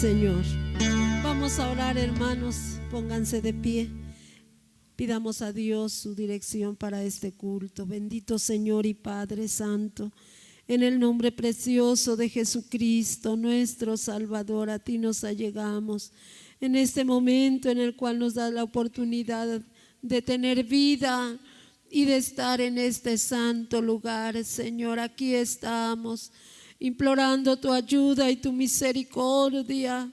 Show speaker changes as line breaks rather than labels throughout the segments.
Señor. Vamos a orar, hermanos, pónganse de pie. Pidamos a Dios su dirección para este culto. Bendito Señor y Padre Santo, en el nombre precioso de Jesucristo, nuestro Salvador, a ti nos allegamos en este momento en el cual nos da la oportunidad de tener vida y de estar en este santo lugar. Señor, aquí estamos implorando tu ayuda y tu misericordia.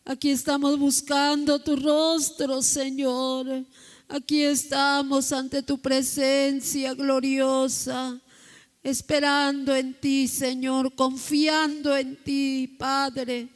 Aquí estamos buscando tu rostro, Señor. Aquí estamos ante tu presencia gloriosa, esperando en ti, Señor, confiando en ti, Padre.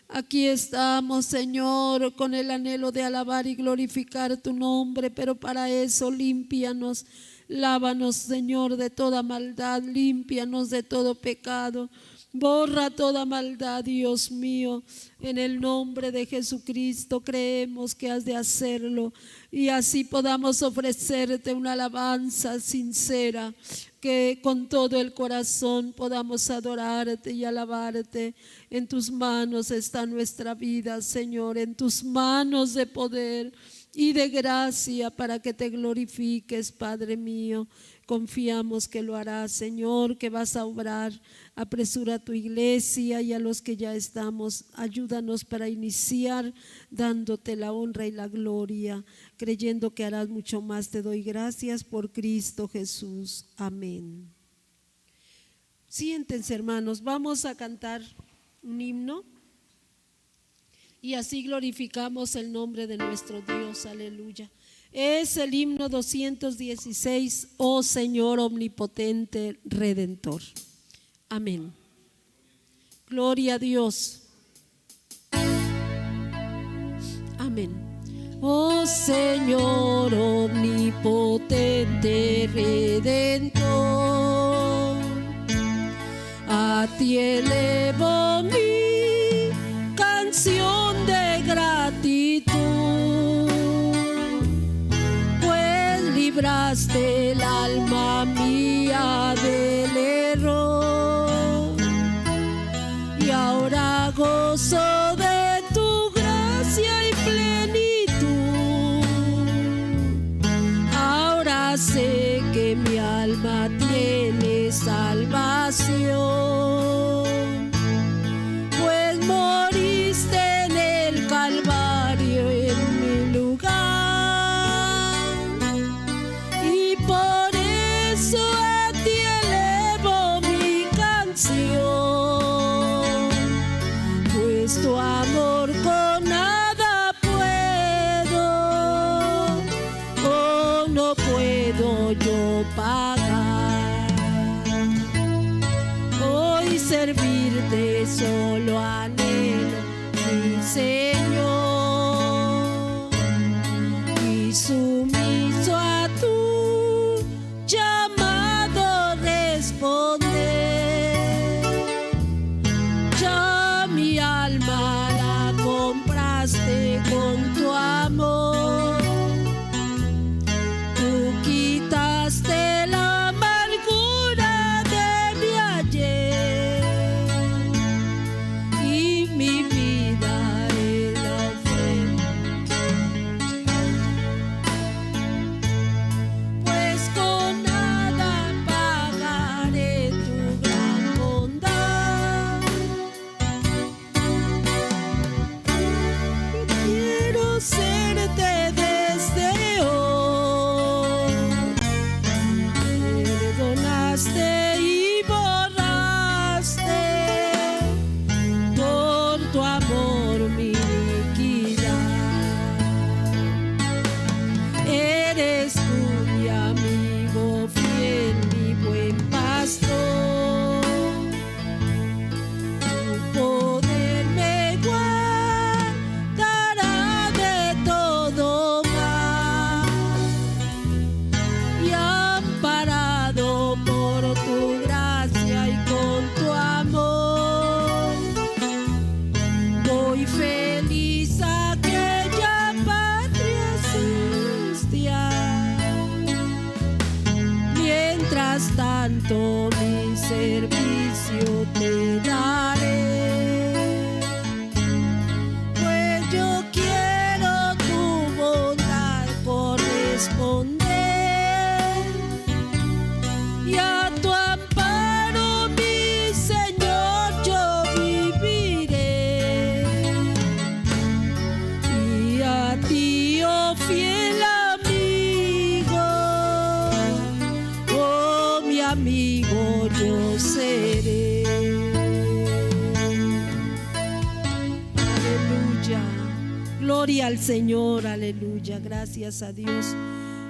Aquí estamos, Señor, con el anhelo de alabar y glorificar tu nombre, pero para eso límpianos, lávanos, Señor, de toda maldad, límpianos de todo pecado. Borra toda maldad, Dios mío. En el nombre de Jesucristo creemos que has de hacerlo y así podamos ofrecerte una alabanza sincera, que con todo el corazón podamos adorarte y alabarte. En tus manos está nuestra vida, Señor, en tus manos de poder y de gracia para que te glorifiques, Padre mío. Confiamos que lo harás, Señor, que vas a obrar. Apresura a tu iglesia y a los que ya estamos. Ayúdanos para iniciar dándote la honra y la gloria, creyendo que harás mucho más. Te doy gracias por Cristo Jesús. Amén. Siéntense, hermanos, vamos a cantar un himno y así glorificamos el nombre de nuestro Dios. Aleluya. Es el himno 216, oh Señor omnipotente Redentor. Amén. Gloria a Dios. Amén. Oh Señor omnipotente Redentor, a ti elevo mi canción de gratitud, pues libraste el alma mía del error y ahora gozo de tu gracia y plenitud. Ahora sé que mi alma tiene salvación, pues moriste en el Calvario en mi lugar, y por eso a ti elevo mi canción, pues tu amor con nada puedo, oh, no puedo yo pagar. Hoy servirte solo anhelo, mi Señor, y sumiso a tu llamado responder. Ya mi alma la compraste con tu amor, tú quitaste la amargura de mi ayer y mi vida es la ofrenda, pues con nada pagaré tu gran bondad. Yo quiero serte desde hoy. Perdonaste y borraste por tu amor mi iniquidad. Eres tú mi amigo fiel, mi buen pastor. Tu poder me guardará de todo mal, y amparado por tu gracia y con tu amor, voy feliz a aquella patria celestial. Mientras tanto mi servicio te daré, fiel amigo, oh mi amigo yo seré. Aleluya, gloria al Señor, aleluya, gracias a Dios.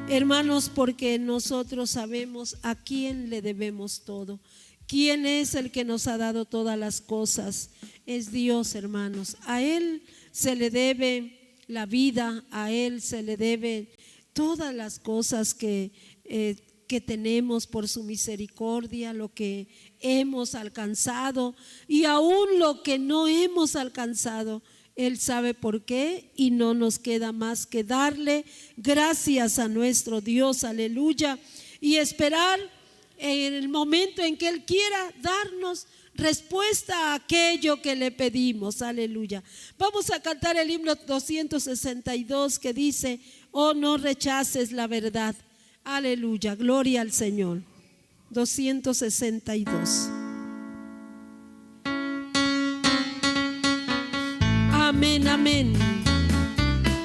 Hermanos, porque nosotros sabemos a quién le debemos todo. ¿Quién es el que nos ha dado todas las cosas? Es Dios, hermanos. A Él se le debe la vida, a Él se le debe todas las cosas que tenemos por su misericordia, lo que hemos alcanzado y aún lo que no hemos alcanzado. Él sabe por qué y no nos queda más que darle gracias a nuestro Dios, aleluya, y esperar en el momento en que Él quiera darnos respuesta a aquello que le pedimos, aleluya. Vamos a cantar el himno 262 que dice: oh, no rechaces la verdad, aleluya, gloria al Señor. 262. Amén, amén.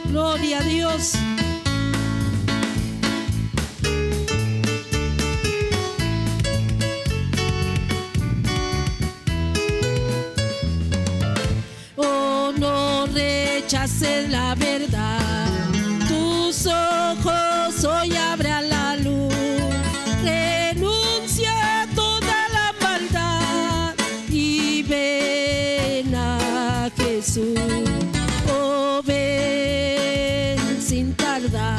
Gloria a Dios. Oh, no rechaces la verdad. Tus ojos hoy abre a la luz. Renuncia a toda la maldad y ven a Jesús. Oh, ven sin tardar.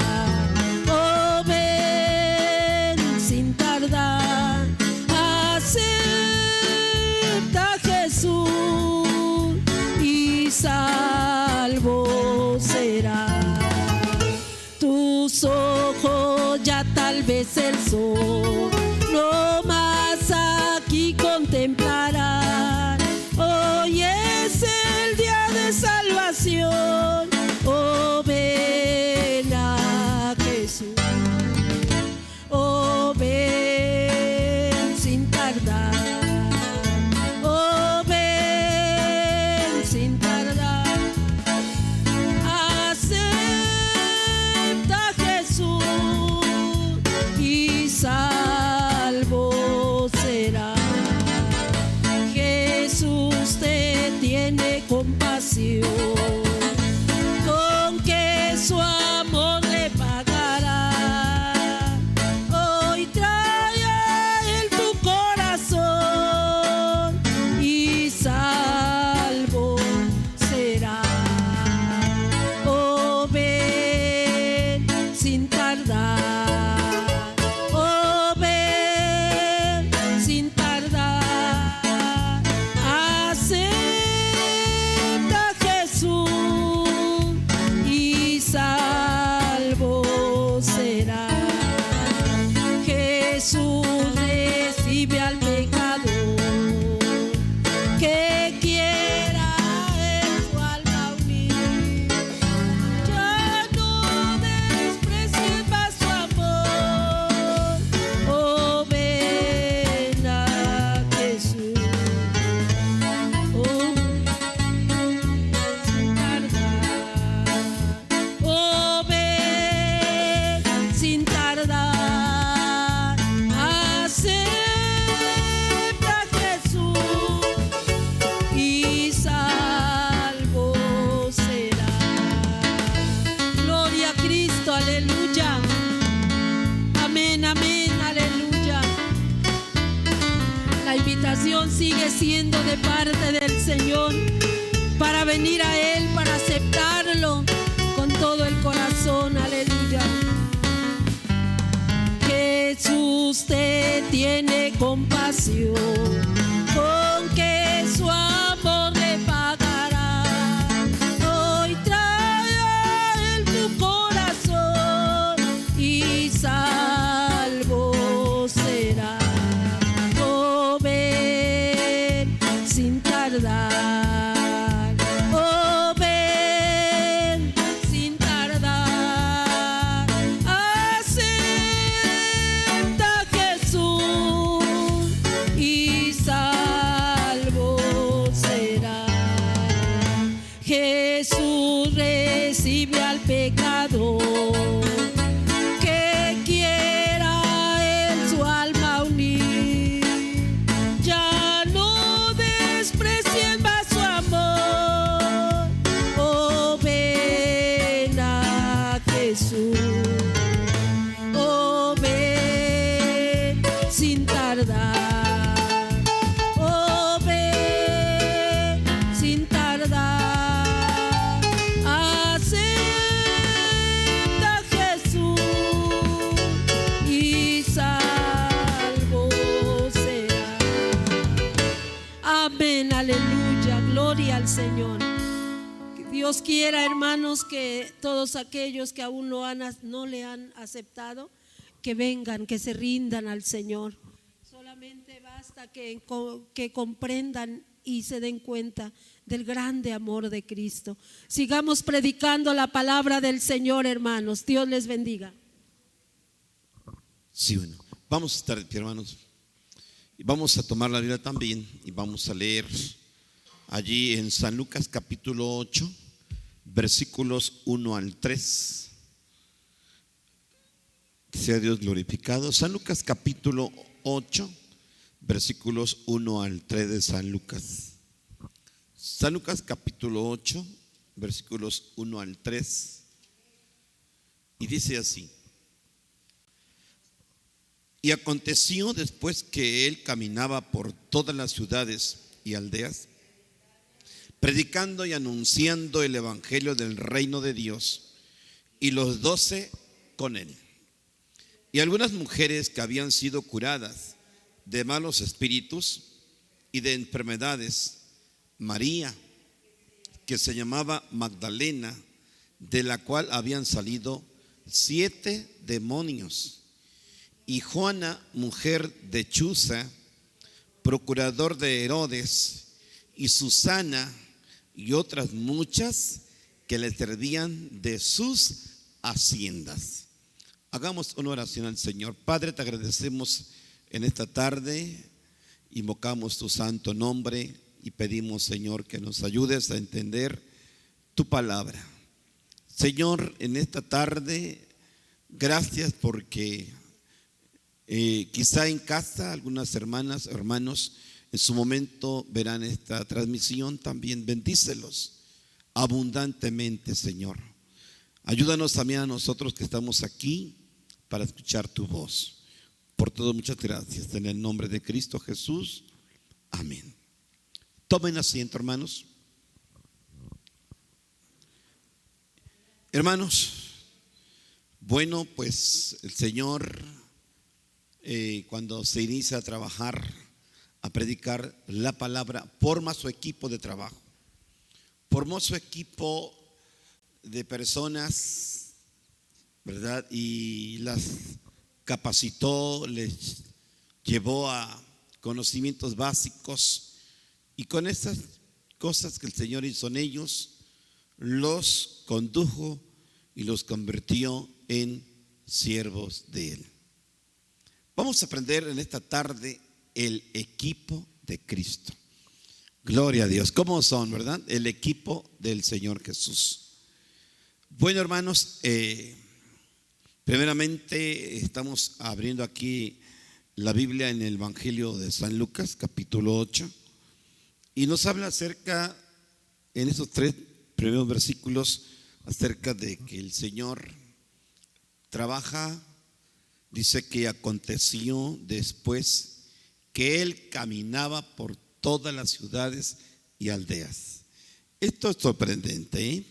Oh, ven sin tardar. Acepta a Jesús y salvo será. Tus ojos ya tal vez el sol no más aquí contemplarán. Hoy es el día de salvación. Oh, ven a Jesús. Oh, ven sin tardar. Oh, ven sin tardar. Acepta a Jesús y salvo será. Jesús te tiene compasión, con que su amor le pagará. Hoy trae a Él tu corazón y salvo será. Oh, ven sin tardar. Oh, ven sin tardar. Acepta a Jesús y salvo será. Jesús recibe al pecador que quiera en su alma unir. Ya no desprecies más su amor. Oh, ven a Jesús. Oh, sin tardar. Oh, ven sin tardar. Acepta a Jesús y salvo será. Gloria a Cristo, aleluya. Amén, amén, aleluya. La invitación sigue siendo de parte del Señor para venir a Él, para aceptarlo con todo el corazón, aleluya. Jesús te tiene compasión, con que su amor le pagará. Hoy trae a Él tu corazón y salvo será. Oh, ven sin tardar. Oh, ven sin tardar. Acepta a Jesús y salvo será. Jesús recibe al pecador Señor. Que Dios quiera, hermanos, que todos aquellos que aún no le han aceptado, que vengan, que se rindan al Señor. Solamente basta que comprendan y se den cuenta del grande amor de Cristo. Sigamos predicando la palabra del Señor, hermanos. Dios les bendiga.
Sí, bueno, vamos a estar de pie, hermanos. Y vamos a tomar la Biblia también y vamos a leer allí en San Lucas capítulo 8, versículos 1 al 3. Sea Dios glorificado. San Lucas capítulo 8, versículos 1 al 3 de San Lucas. San Lucas capítulo 8, versículos 1 al 3. Y dice así: Y aconteció después que él caminaba por todas las ciudades y aldeas, predicando y anunciando el evangelio del reino de Dios, y los 12 con él. Y algunas mujeres que habían sido curadas de malos espíritus y de enfermedades, María, que se llamaba Magdalena, de la cual habían salido 7 demonios, y Juana, mujer de Chuza, procurador de Herodes, y Susana, y otras muchas que le servían de sus haciendas. Hagamos una oración al Señor. Padre, te agradecemos en esta tarde, invocamos tu santo nombre y pedimos, Señor, que nos ayudes a entender tu palabra. Señor, en esta tarde, gracias porque quizá en casa algunas hermanas, hermanos, en su momento verán esta transmisión también. Bendícelos abundantemente, Señor. Ayúdanos también a nosotros que estamos aquí para escuchar tu voz. Por todo, muchas gracias. En el nombre de Cristo Jesús. Amén. Tomen asiento, hermanos. Hermanos, bueno, pues el Señor, cuando se inicia a trabajar, a predicar la palabra, forma su equipo de trabajo. Formó su equipo de personas, ¿verdad? Y las capacitó, les llevó a conocimientos básicos, y con esas cosas que el Señor hizo en ellos, los condujo y los convirtió en siervos de Él. Vamos a aprender en esta tarde el equipo de Cristo. Gloria a Dios. ¿Cómo son, verdad? El equipo del Señor Jesús. Bueno, hermanos, primeramente estamos abriendo aquí la Biblia en el Evangelio de San Lucas, capítulo 8, y nos habla acerca, en esos 3 primeros versículos, acerca de que el Señor trabaja. Dice que aconteció después que él caminaba por todas las ciudades y aldeas. Esto es sorprendente, ¿eh?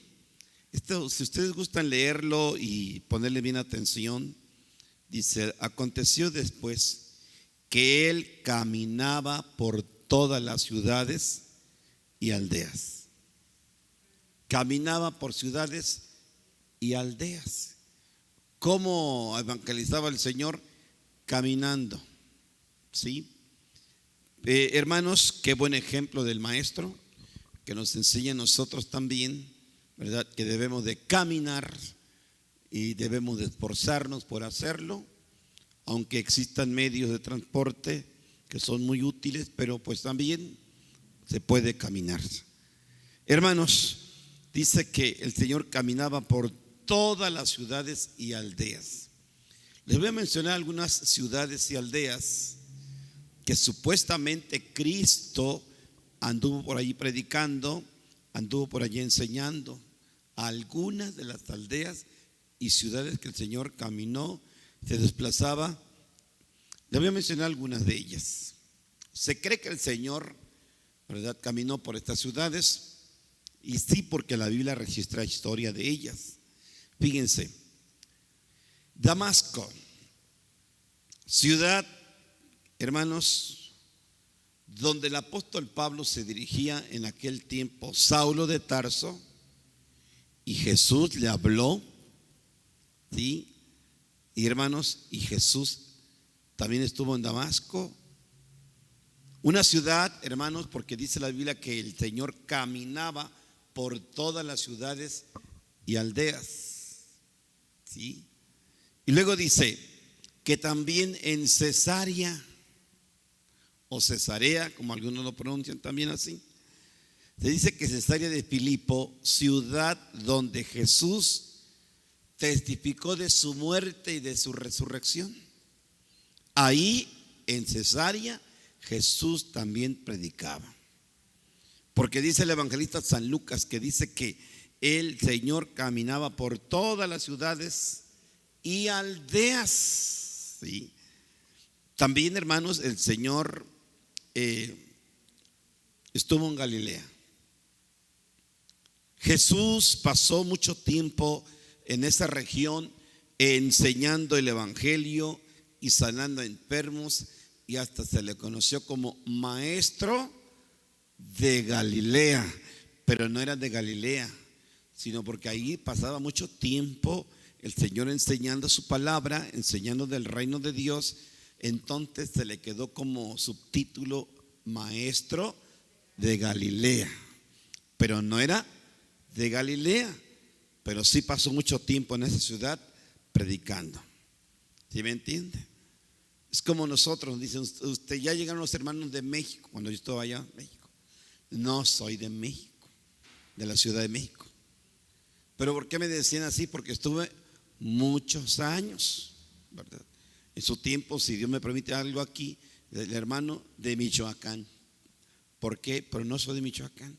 Esto, si ustedes gustan leerlo y ponerle bien atención, dice: aconteció después que él caminaba por todas las ciudades y aldeas. Caminaba por ciudades y aldeas. ¿Cómo evangelizaba el Señor? Caminando, ¿sí? Hermanos, qué buen ejemplo del Maestro, que nos enseña a nosotros también, ¿verdad? Que debemos de caminar y debemos de esforzarnos por hacerlo, aunque existan medios de transporte que son muy útiles, pero pues también se puede caminar. Hermanos, dice que el Señor caminaba por todas las ciudades y aldeas. Les voy a mencionar algunas ciudades y aldeas que supuestamente Cristo anduvo por allí predicando, anduvo por allí enseñando. Algunas de las aldeas y ciudades que el Señor caminó, se desplazaba. Les voy a mencionar algunas de ellas. Se cree que el Señor, ¿verdad?, caminó por estas ciudades, y sí, porque la Biblia registra historia de ellas. Fíjense, Damasco, ciudad, hermanos, donde el apóstol Pablo se dirigía en aquel tiempo, Saulo de Tarso, y Jesús le habló, ¿sí? Y hermanos, y Jesús también estuvo en Damasco, una ciudad, hermanos, porque dice la Biblia que el Señor caminaba por todas las ciudades y aldeas, ¿sí? Y luego dice que también en Cesarea o Cesarea, como algunos lo pronuncian también así, se dice que Cesarea de Filipo, ciudad donde Jesús testificó de su muerte y de su resurrección. Ahí en Cesarea Jesús también predicaba. Porque dice el evangelista San Lucas que dice que el Señor caminaba por todas las ciudades y aldeas, ¿sí? También, hermanos, el Señor estuvo en Galilea. Jesús pasó mucho tiempo en esa región enseñando el evangelio y sanando a enfermos, y hasta se le conoció como maestro de Galilea. Pero no era de Galilea, sino porque ahí pasaba mucho tiempo el Señor enseñando su palabra, enseñando del reino de Dios. Entonces se le quedó como subtítulo maestro de Galilea. Pero no era de Galilea, pero sí pasó mucho tiempo en esa ciudad predicando. ¿Sí me entiende? Es como nosotros, dicen usted, ya llegaron los hermanos de México. Cuando yo estaba allá en México, no soy de México, de la Ciudad de México. Pero ¿por qué me decían así? Porque estuve muchos años, ¿verdad? En su tiempo, si Dios me permite algo aquí, el hermano de Michoacán. ¿Por qué? Pero no soy de Michoacán.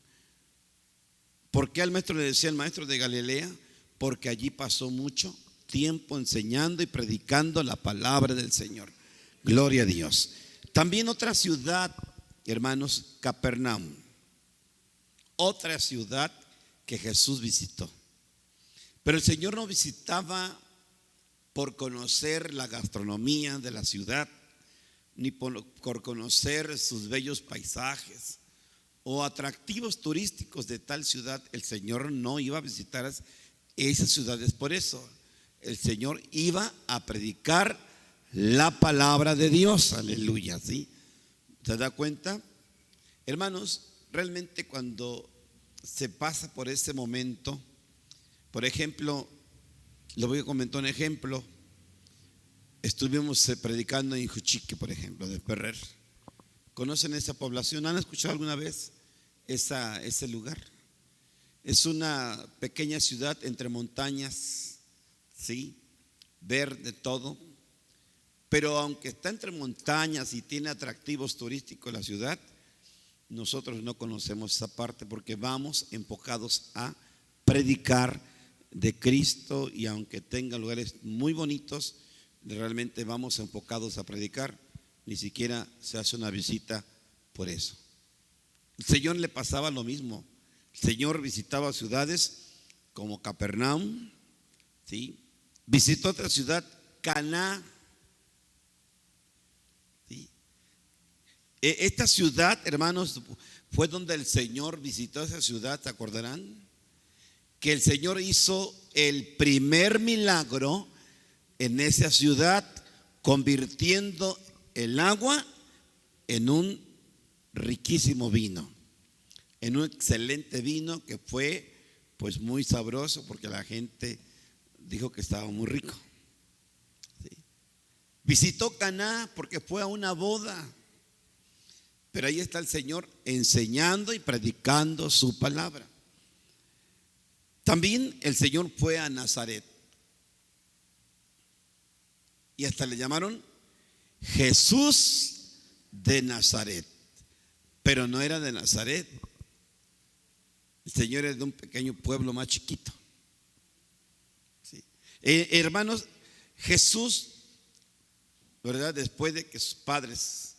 ¿Por qué al maestro le decía el maestro de Galilea? Porque allí pasó mucho tiempo enseñando y predicando la palabra del Señor. Gloria a Dios. También otra ciudad, hermanos, Capernaum. Otra ciudad que Jesús visitó. Pero el Señor no visitaba por conocer la gastronomía de la ciudad, ni por conocer sus bellos paisajes o atractivos turísticos de tal ciudad. El Señor no iba a visitar esas ciudades por eso. El Señor iba a predicar la palabra de Dios. Aleluya, ¿sí? ¿Se da cuenta? Hermanos, realmente cuando se pasa por ese momento, por ejemplo, le voy a comentar un ejemplo. Estuvimos predicando en Juchique, por ejemplo, de Ferrer. ¿Conocen esa población? ¿Han escuchado alguna vez ese lugar? Es una pequeña ciudad entre montañas, ¿sí? Verde todo. Pero aunque está entre montañas y tiene atractivos turísticos la ciudad, nosotros no conocemos esa parte porque vamos enfocados a predicar de Cristo, y aunque tenga lugares muy bonitos, realmente vamos enfocados a predicar. Ni siquiera se hace una visita por eso. El Señor le pasaba lo mismo. El Señor visitaba ciudades como Capernaum, ¿sí? Visitó otra ciudad, Caná, ¿sí? Esta ciudad, hermanos, fue donde el Señor visitó esa ciudad. ¿Se acordarán? Que el Señor hizo el primer milagro en esa ciudad, convirtiendo el agua en un riquísimo vino, en un excelente vino que fue pues muy sabroso, porque la gente dijo que estaba muy rico, ¿sí? Visitó Caná porque fue a una boda, pero ahí está el Señor enseñando y predicando su palabra. También el Señor fue a Nazaret, y hasta le llamaron Jesús de Nazaret, pero no era de Nazaret. El Señor es de un pequeño pueblo más chiquito, ¿sí? Hermanos, Jesús, ¿verdad? Después de que sus padres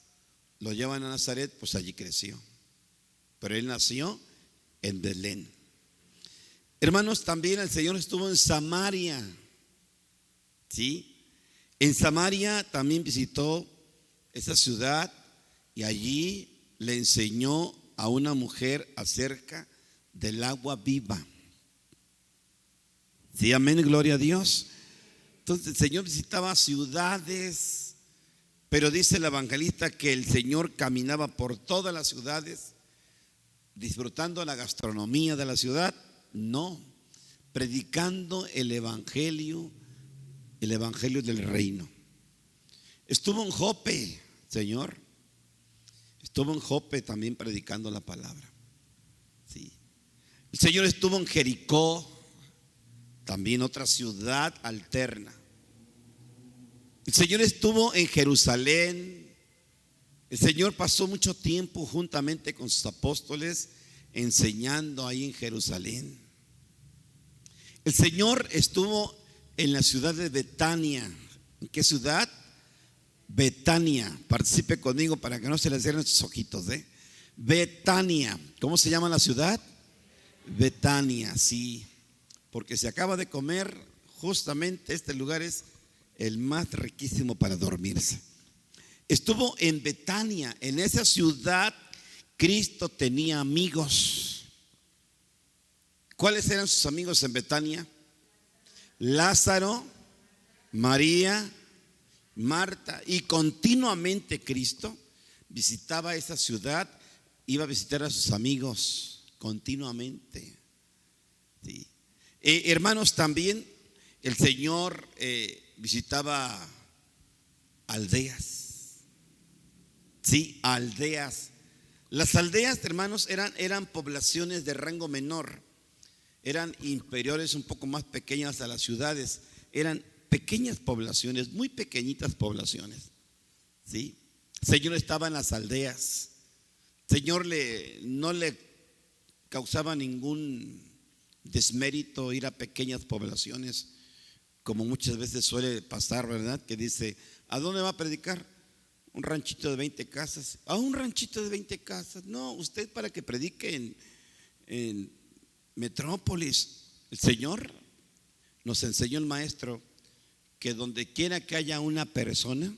lo llevan a Nazaret, pues allí creció, pero él nació en Belén. Hermanos, también el Señor estuvo en Samaria, ¿sí? En Samaria también visitó esa ciudad, y allí le enseñó a una mujer acerca del agua viva. Sí, amén, gloria a Dios. Entonces el Señor visitaba ciudades, pero dice el evangelista que el Señor caminaba por todas las ciudades, disfrutando la gastronomía de la ciudad. No, predicando el evangelio del reino. Estuvo en Jope, Señor. Estuvo en Jope también predicando la palabra. Sí. El Señor estuvo en Jericó, también otra ciudad alterna. El Señor estuvo en Jerusalén. El Señor pasó mucho tiempo juntamente con sus apóstoles enseñando ahí en Jerusalén. El Señor estuvo en la ciudad de Betania. ¿En qué ciudad? Betania. Participe conmigo para que no se le cierren sus ojitos, Betania. ¿Cómo se llama la ciudad? Betania, sí. Porque se acaba de comer, justamente este lugar es el más riquísimo para dormirse. Estuvo en Betania. En esa ciudad Cristo tenía amigos. ¿Cuáles eran sus amigos en Betania? Lázaro, María, Marta. Y continuamente Cristo visitaba esa ciudad, iba a visitar a sus amigos continuamente. Sí. Hermanos, también el Señor visitaba aldeas. Sí, aldeas. Las aldeas, hermanos, eran poblaciones de rango menor. Eran inferiores, un poco más pequeñas a las ciudades. Eran pequeñas poblaciones, muy pequeñitas poblaciones. ¿Sí? El Señor estaba en las aldeas. El Señor no le causaba ningún desmérito ir a pequeñas poblaciones, como muchas veces suele pasar, ¿verdad? Que dice, ¿a dónde va a predicar? Un ranchito de 20 casas. ¿A un ranchito de 20 casas? No, usted para que predique en metrópolis. El Señor nos enseñó, el maestro, que donde quiera que haya una persona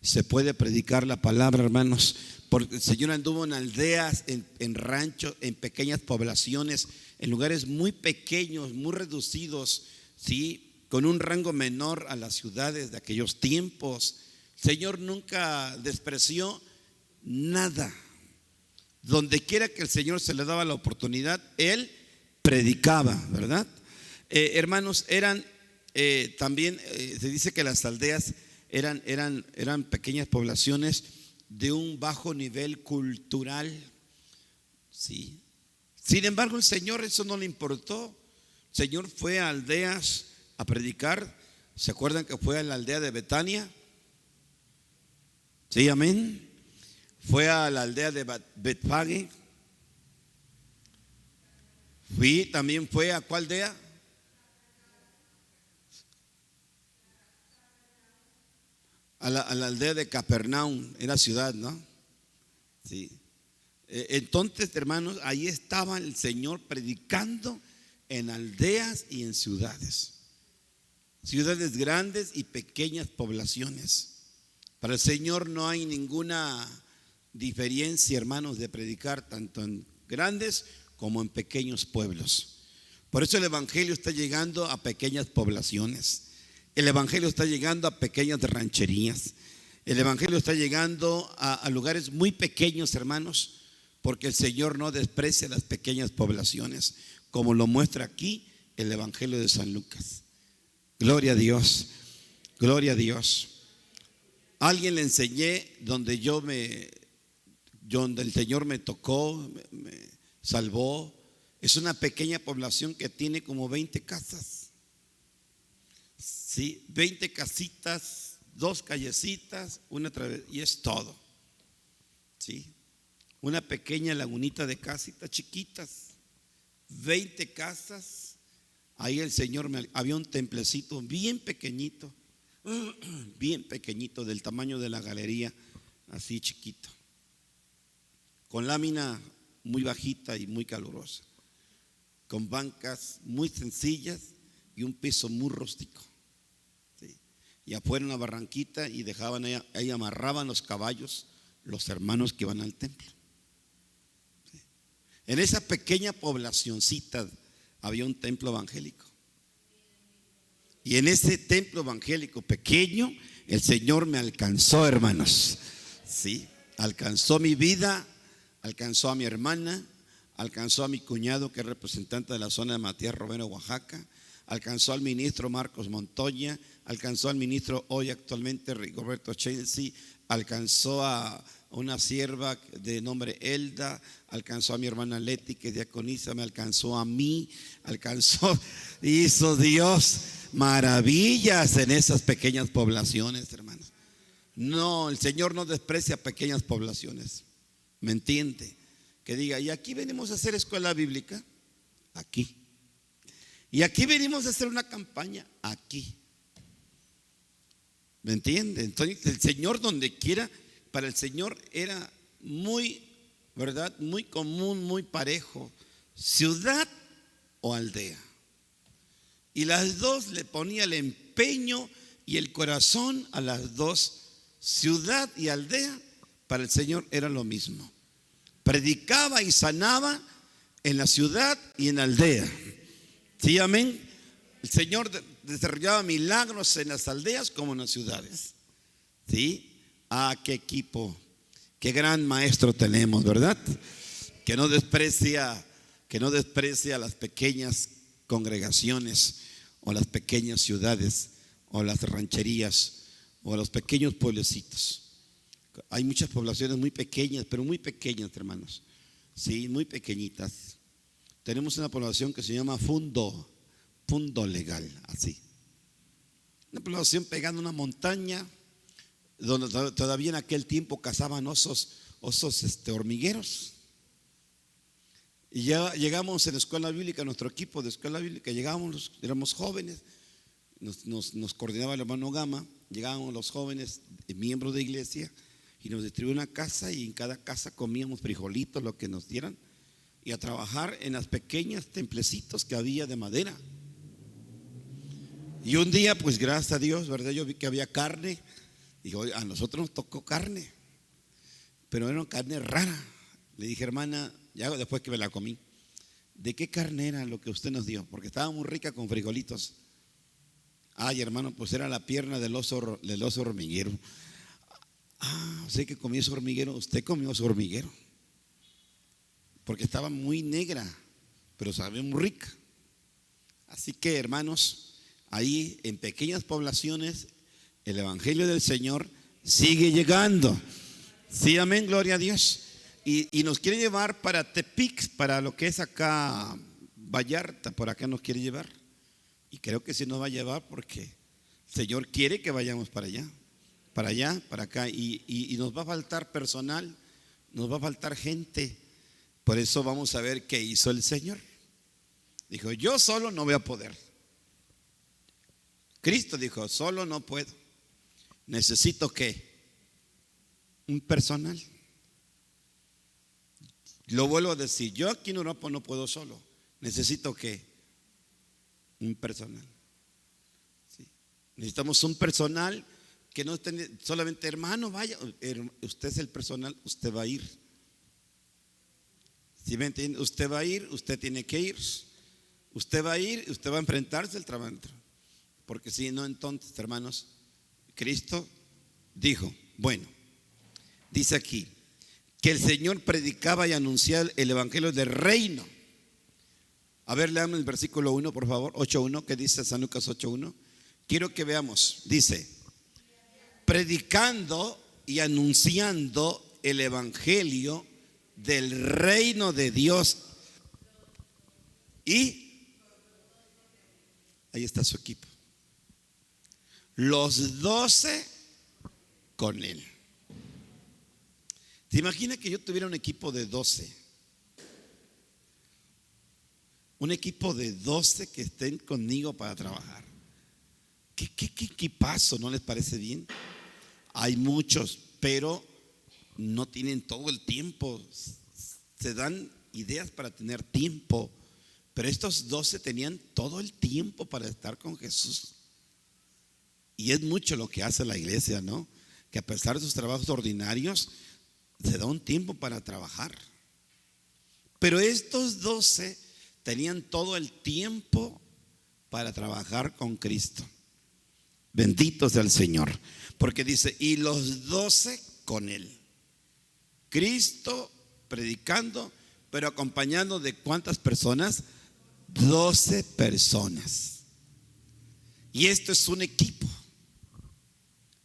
se puede predicar la palabra, hermanos. Porque el Señor anduvo en aldeas, en ranchos, en pequeñas poblaciones, en lugares muy pequeños, muy reducidos, ¿sí? Con un rango menor a las ciudades de aquellos tiempos. El Señor nunca despreció nada. Donde quiera que el Señor se le daba la oportunidad, Él predicaba, ¿verdad? Hermanos, eran también, se dice que las aldeas eran pequeñas poblaciones de un bajo nivel cultural. Sí. Sin embargo, el Señor eso no le importó. El Señor fue a aldeas a predicar. ¿Se acuerdan que fue a la aldea de Betania? Sí, amén. Fue a la aldea de Betfage. También fue a ¿cuál aldea? A la aldea de Capernaum, era ciudad, ¿no? Sí. Entonces, hermanos, ahí estaba el Señor predicando en aldeas y en ciudades. Ciudades grandes y pequeñas poblaciones. Para el Señor no hay ninguna diferencia, hermanos, de predicar tanto en grandes como en pequeños pueblos. Por eso el evangelio está llegando a pequeñas poblaciones. El evangelio está llegando a pequeñas rancherías. El evangelio está llegando a lugares muy pequeños, hermanos, porque el Señor no desprecia las pequeñas poblaciones, como lo muestra aquí el evangelio de San Lucas. Gloria a Dios, gloria a Dios. A alguien le enseñé donde el Señor me tocó, me salvó. Es una pequeña población que tiene como 20 casas. Sí, 20 casitas, 2 callecitas, una y es todo. Sí, una pequeña lagunita de casitas chiquitas, 20 casas. Ahí el Señor había un templecito bien pequeñito, del tamaño de la galería, así chiquito, con lámina muy bajita y muy calurosa, con bancas muy sencillas y un piso muy rústico. ¿Sí? Y afuera una barranquita, y dejaban ahí amarraban los caballos los hermanos que iban al templo. En esa pequeña poblacioncita había un templo evangélico. Y en ese templo evangélico pequeño, el Señor me alcanzó, hermanos. Sí, alcanzó mi vida, alcanzó a mi hermana, alcanzó a mi cuñado, que es representante de la zona de Matías Romero, Oaxaca, alcanzó al ministro Marcos Montoya, alcanzó al ministro hoy actualmente Rigoberto Chensi, alcanzó a una sierva de nombre Elda, alcanzó a mi hermana Leti, que es diaconisa, me alcanzó a mí, hizo Dios maravillas en esas pequeñas poblaciones, hermanos. No, el Señor no desprecia pequeñas poblaciones, ¿me entiende? Que diga, y aquí venimos a hacer escuela bíblica, aquí. Y aquí venimos a hacer una campaña, aquí. ¿Me entiende? Entonces el Señor donde quiera, para el Señor era muy, ¿verdad? Muy común, muy parejo, ciudad o aldea. Y las dos le ponía el empeño y el corazón a las dos, ciudad y aldea, para el Señor era lo mismo. Predicaba y sanaba en la ciudad y en la aldea. Sí, amén. El Señor desarrollaba milagros en las aldeas como en las ciudades. Sí. Qué equipo, qué gran maestro tenemos, ¿verdad? Que no desprecia las pequeñas congregaciones o las pequeñas ciudades o las rancherías o los pequeños pueblecitos. Hay muchas poblaciones muy pequeñas, pero muy pequeñas, hermanos. Sí, muy pequeñitas. Tenemos una población que se llama Fundo Legal, así. Una población pegada a una montaña, donde todavía en aquel tiempo cazaban osos hormigueros. Y ya llegamos en la escuela bíblica, nuestro equipo de escuela bíblica, llegamos, éramos jóvenes, nos coordinaba el hermano Gama, llegábamos los jóvenes, miembros de iglesia, y nos distribuía una casa, y en cada casa comíamos frijolitos, lo que nos dieran, y a trabajar en las pequeñas templecitos que había de madera. Y un día, pues gracias a Dios, ¿verdad? Yo vi que había carne. Dijo, a nosotros nos tocó carne, pero era una carne rara. Le dije, hermana, ya después que me la comí, ¿de qué carne era lo que usted nos dio? Porque estaba muy rica con frijolitos. Ay, hermano, pues era la pierna del oso hormiguero. Sé que comí ese hormiguero. Usted comió ese hormiguero, porque estaba muy negra, pero sabía muy rica. Así que, hermanos, ahí en pequeñas poblaciones el evangelio del Señor sigue llegando. Sí, amén, gloria a Dios. Y nos quiere llevar para Tepic, para lo que es acá Vallarta, por acá nos quiere llevar. Y creo que sí nos va a llevar, porque el Señor quiere que vayamos para allá, para acá. Y nos va a faltar personal, nos va a faltar gente. Por eso vamos a ver qué hizo el Señor. Dijo, yo solo no voy a poder. Cristo dijo, solo no puedo. Necesito ¿qué? Un personal. Lo vuelvo a decir, yo aquí en Europa no puedo solo. Necesito ¿qué? Un personal. ¿Sí? Necesitamos un personal que no esté solamente, hermano, vaya, usted es el personal, usted va a ir. ¿Sí me entiende? Usted va a ir, usted tiene que ir. Usted va a ir, usted va a enfrentarse al trabajo. Porque si no, entonces, hermanos, Cristo dijo, bueno, dice aquí, que el Señor predicaba y anunciaba el evangelio del reino. A ver, leamos el versículo 1, por favor, 8:1, que dice San Lucas 8:1. Quiero que veamos, dice, predicando y anunciando el evangelio del reino de Dios. Y ahí está su equipo. Los 12 con él. ¿Te imaginas que yo tuviera un equipo de 12? Un equipo de 12 que estén conmigo para trabajar. ¿Qué equipazo? ¿No les parece bien? Hay muchos, pero no tienen todo el tiempo. Se dan ideas para tener tiempo. Pero estos 12 tenían todo el tiempo para estar con Jesús. Y es mucho lo que hace la iglesia, ¿no? Que a pesar de sus trabajos ordinarios, se da un tiempo para trabajar. Pero estos 12 tenían todo el tiempo para trabajar con Cristo. Bendito sea el Señor. Porque dice, y los 12 con Él. Cristo predicando, pero acompañado de ¿cuántas personas? 12 personas. Y esto es un equipo.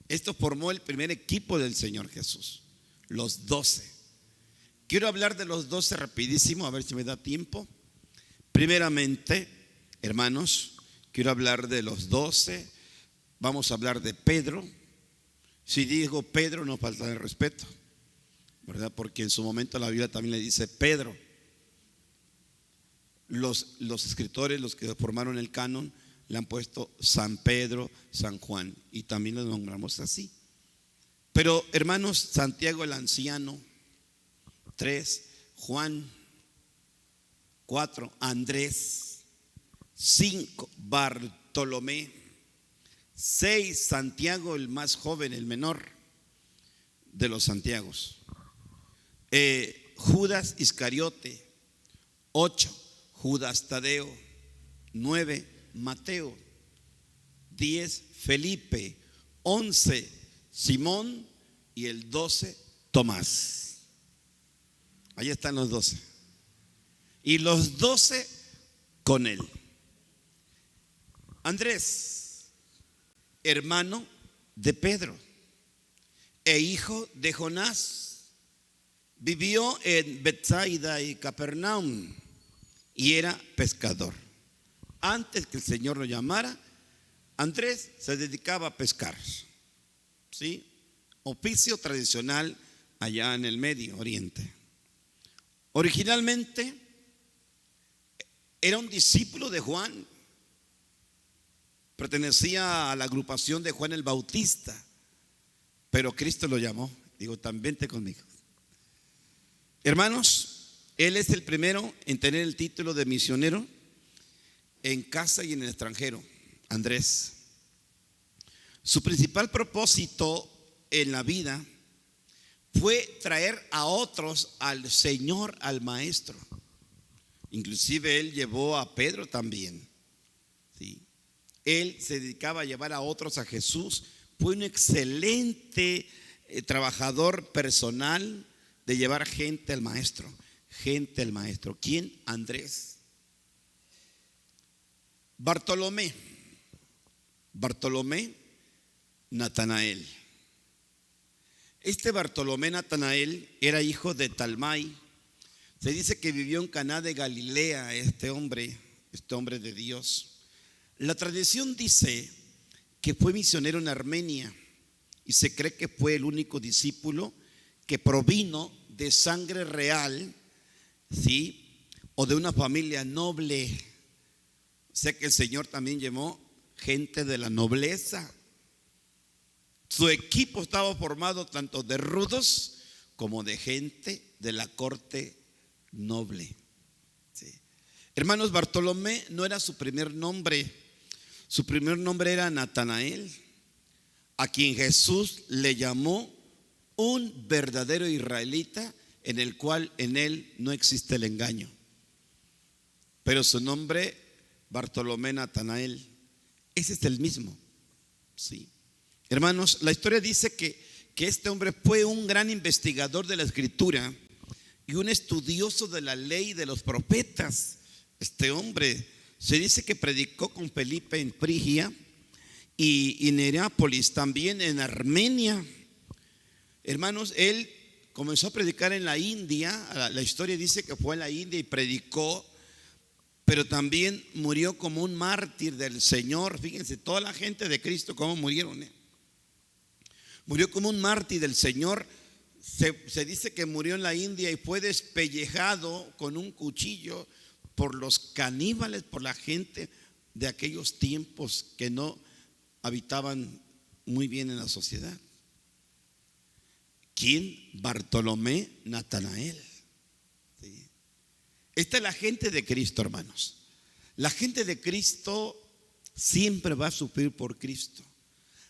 Esto formó el primer equipo del Señor Jesús, los 12. Quiero hablar de los 12 rapidísimo, a ver si me da tiempo. Primeramente, hermanos, quiero hablar de los 12. Vamos a hablar de Pedro. Si digo Pedro, no falta el respeto, ¿verdad? Porque en su momento la Biblia también le dice Pedro. Los escritores, los que formaron el canon, le han puesto San Pedro, San Juan, y también los nombramos así. Pero hermanos, Santiago el anciano, 3, Juan, 4, Andrés, 5, Bartolomé, 6, Santiago el más joven, el menor de los Santiagos, Judas Iscariote, 8, Judas Tadeo, 9, Mateo, 10, Felipe, 11, Simón y el 12, Tomás. Ahí están los 12. Y los 12 con él. Andrés, hermano de Pedro e hijo de Jonás, vivió en Betsaida y Capernaum y era pescador. Antes que el Señor lo llamara, Andrés se dedicaba a pescar, ¿sí? Oficio tradicional allá en el Medio Oriente. Originalmente era un discípulo de Juan, pertenecía a la agrupación de Juan el Bautista, pero Cristo lo llamó. Digo, también vente conmigo. Hermanos, él es el primero en tener el título de misionero en casa y en el extranjero, Andrés. Su principal propósito en la vida fue traer a otros al Señor, al Maestro. Inclusive él llevó a Pedro también, ¿sí? Él se dedicaba a llevar a otros a Jesús. Fue un excelente trabajador personal de llevar gente al Maestro. Gente al Maestro. ¿Quién? Andrés. Bartolomé, Natanael. Este Bartolomé Natanael era hijo de Talmai. Se dice que vivió en Caná de Galilea este hombre de Dios. La tradición dice que fue misionero en Armenia y se cree que fue el único discípulo que provino de sangre real, ¿sí? O de una familia noble. O sea que el Señor también llamó gente de la nobleza. Su equipo estaba formado tanto de rudos como de gente de la corte noble, ¿sí? Hermanos, Bartolomé no era su primer nombre. Su primer nombre era Natanael, a quien Jesús le llamó un verdadero israelita, en el cual en él no existe el engaño. Pero su nombre, Bartolomé Natanael, ese es el mismo, ¿sí? Hermanos, la historia dice que este hombre fue un gran investigador de la Escritura y un estudioso de la ley y de los profetas. Este hombre se dice que predicó con Felipe en Frigia y en Neápolis, también en Armenia. Hermanos, él comenzó a predicar en la India. La historia dice que fue en la India y predicó, pero también murió como un mártir del Señor. Fíjense, toda la gente de Cristo cómo murieron, Murió como un mártir del Señor. Se dice que murió en la India y fue despellejado con un cuchillo por los caníbales, por la gente de aquellos tiempos que no habitaban muy bien en la sociedad. ¿Quién? Bartolomé Natanael, ¿sí? Esta es la gente de Cristo, hermanos. La gente de Cristo siempre va a sufrir por Cristo.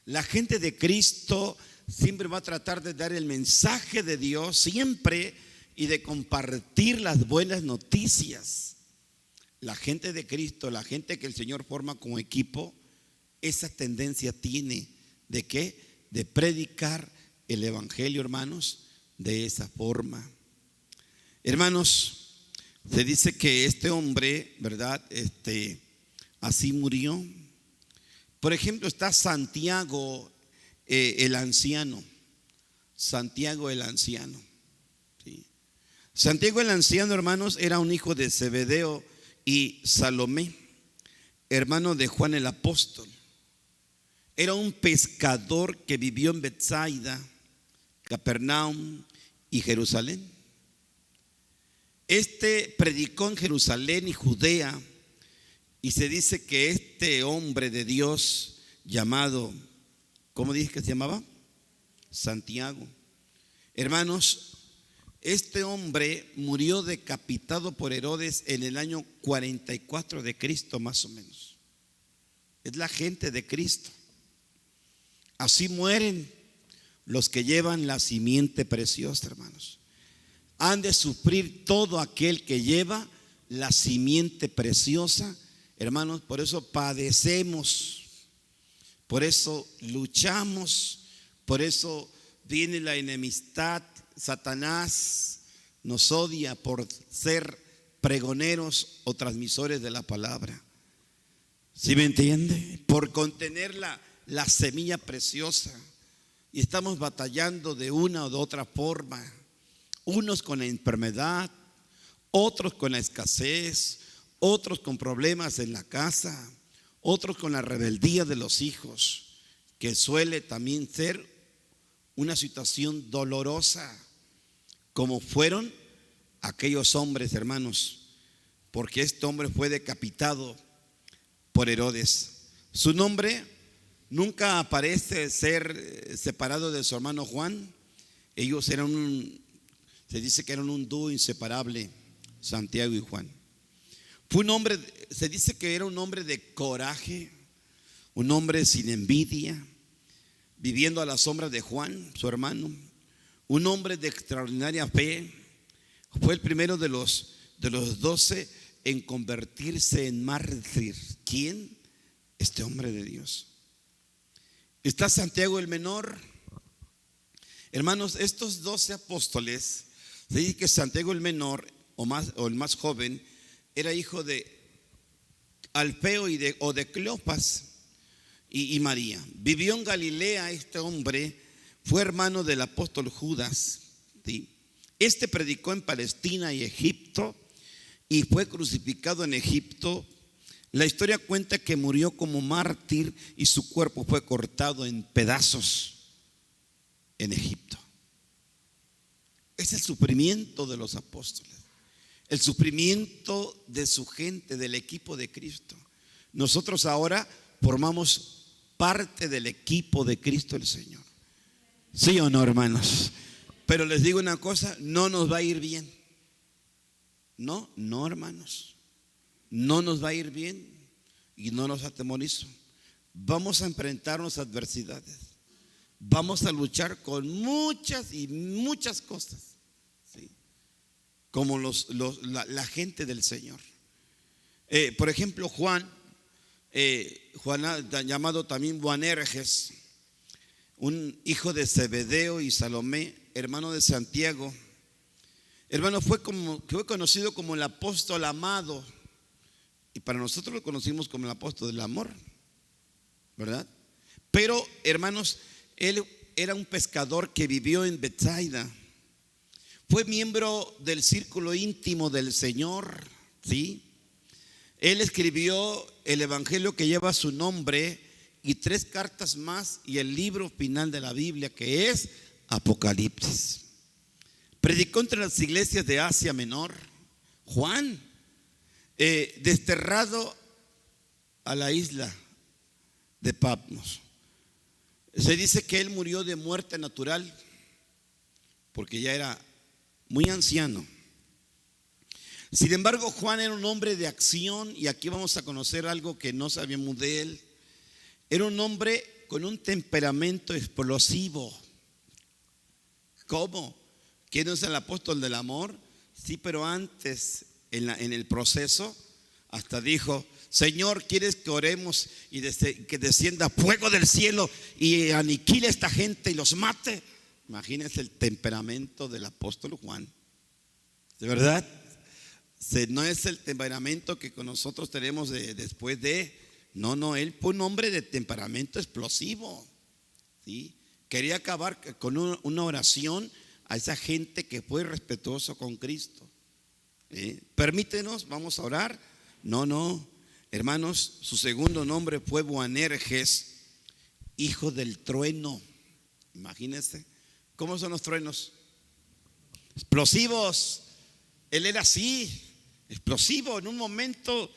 La gente de Cristo siempre va a tratar de dar el mensaje de Dios, siempre y de compartir las buenas noticias. La gente de Cristo, la gente que el Señor forma como equipo, esa tendencia tiene ¿de qué? De predicar el evangelio, hermanos, de esa forma. Hermanos, se dice que este hombre, ¿verdad? Así murió. Por ejemplo, está Santiago el anciano. Santiago el anciano. ¿Sí? Santiago el anciano, hermanos, era un hijo de Zebedeo y Salomé, hermano de Juan el apóstol. Era un pescador que vivió en Betsaida, Capernaum y Jerusalén. Predicó en Jerusalén y Judea, y se dice que este hombre de Dios llamado, ¿cómo dije que se llamaba? Santiago. Hermanos, este hombre murió decapitado por Herodes en el año 44 de Cristo, más o menos. Es la gente de Cristo. Así mueren los que llevan la simiente preciosa, hermanos. Han de sufrir todo aquel que lleva la simiente preciosa, hermanos. Por eso padecemos, por eso luchamos, por eso viene la enemistad. Satanás nos odia por ser pregoneros o transmisores de la palabra. ¿Sí me entiende? Por contener la semilla preciosa. Y estamos batallando de una o de otra forma. Unos con la enfermedad, otros con la escasez, otros con problemas en la casa, otros con la rebeldía de los hijos, que suele también ser una situación dolorosa, como fueron aquellos hombres, hermanos, porque este hombre fue decapitado por Herodes. Su nombre nunca aparece ser separado de su hermano Juan. Ellos se dice que eran un dúo inseparable, Santiago y Juan. Fue un hombre, se dice que era un hombre de coraje, un hombre sin envidia, viviendo a la sombra de Juan, su hermano, un hombre de extraordinaria fe. Fue el primero de los 12 en convertirse en mártir. ¿Quién? Este hombre de Dios. Está Santiago el menor. Hermanos, estos 12 apóstoles, se dice que Santiago el menor o el más joven era hijo de Alfeo o de Cleopas y María. Vivió en Galilea. Este hombre fue hermano del apóstol Judas, ¿sí? Predicó en Palestina y Egipto y fue crucificado en Egipto. La historia cuenta que murió como mártir y su cuerpo fue cortado en pedazos en Egipto. Es el sufrimiento de los apóstoles, el sufrimiento de su gente, del equipo de Cristo. Nosotros ahora formamos parte del equipo de Cristo el Señor. ¿Sí o no, hermanos? Pero les digo una cosa, no nos va a ir bien. No, hermanos, no nos va a ir bien y no nos atemorizo. Vamos a enfrentarnos a adversidades. Vamos a luchar con muchas y muchas cosas, ¿sí? Como la gente del Señor. Por ejemplo, Juan llamado también Boanerges, un hijo de Zebedeo y Salomé, hermano de Santiago. Hermano, fue conocido como el apóstol amado. Y para nosotros lo conocimos como el apóstol del amor, ¿verdad? Pero, hermanos, él era un pescador que vivió en Betsaida. Fue miembro del círculo íntimo del Señor, ¿sí? Él escribió el evangelio que lleva su nombre y 3 cartas más y el libro final de la Biblia, que es Apocalipsis. Predicó entre las iglesias de Asia Menor. Juan, desterrado a la isla de Patmos. Se dice que él murió de muerte natural porque ya era muy anciano. Sin embargo, Juan era un hombre de acción, y aquí vamos a conocer algo que no sabíamos de él. Era un hombre con un temperamento explosivo. ¿Cómo? ¿Quién es el apóstol del amor? Sí, pero antes, en el proceso, hasta dijo: Señor, ¿quieres que oremos y que descienda fuego del cielo y aniquile a esta gente y los mate? Imagínense el temperamento del apóstol Juan. ¿De verdad? No es el temperamento que con nosotros tenemos después de... No, él fue un hombre de temperamento explosivo, ¿sí? Quería acabar con una oración a esa gente que fue respetuoso con Cristo. Permítenos, vamos a orar. No, hermanos, su segundo nombre fue Boanerges, hijo del trueno. Imagínense, ¿cómo son los truenos? Explosivos. Él era así, explosivo. En un momento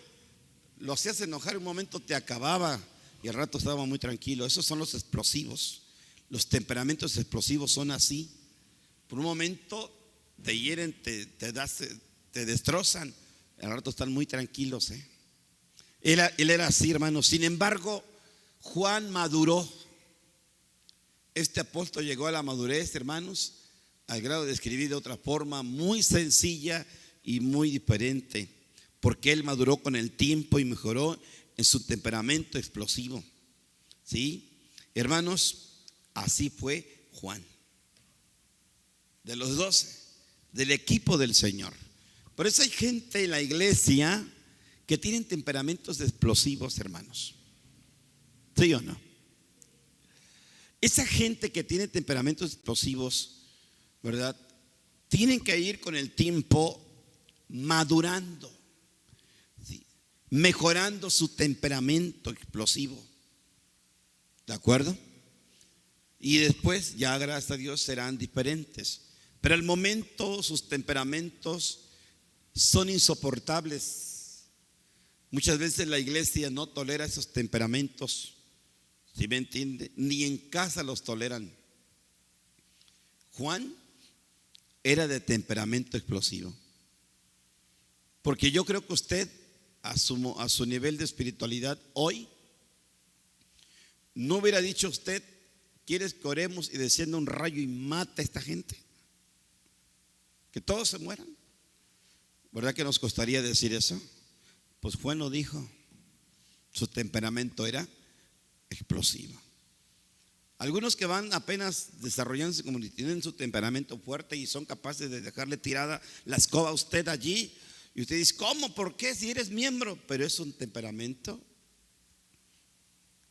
lo hacías enojar, en un momento te acababa y al rato estaba muy tranquilo. Esos son los explosivos. Los temperamentos explosivos son así. Por un momento te hieren, te destrozan, al rato están muy tranquilos. Él era así, hermanos. Sin embargo, Juan maduró. Este apóstol llegó a la madurez, hermanos, al grado de escribir de otra forma muy sencilla y muy diferente, porque él maduró con el tiempo y mejoró en su temperamento explosivo. ¿Sí? Hermanos, así fue Juan. De los 12, del equipo del Señor. Por eso hay gente en la iglesia que tienen temperamentos explosivos, hermanos. ¿Sí o no? Esa gente que tiene temperamentos explosivos, ¿verdad? Tienen que ir con el tiempo madurando, ¿sí? Mejorando su temperamento explosivo. ¿De acuerdo? Y después, ya gracias a Dios, serán diferentes. Pero al momento sus temperamentos son insoportables. Muchas veces la iglesia no tolera esos temperamentos, ¿sí me entiende? Ni en casa los toleran. Juan era de temperamento explosivo. Porque yo creo que usted, a su nivel de espiritualidad hoy, no hubiera dicho usted: ¿quieres que oremos y descienda un rayo y mate a esta gente? Que todos se mueran. ¿Verdad que nos costaría decir eso? Pues Juan lo dijo. Su temperamento era explosivo. Algunos que van apenas desarrollándose, como tienen su temperamento fuerte y son capaces de dejarle tirada la escoba a usted allí, y usted dice: ¿cómo? ¿Por qué? Si eres miembro. Pero es un temperamento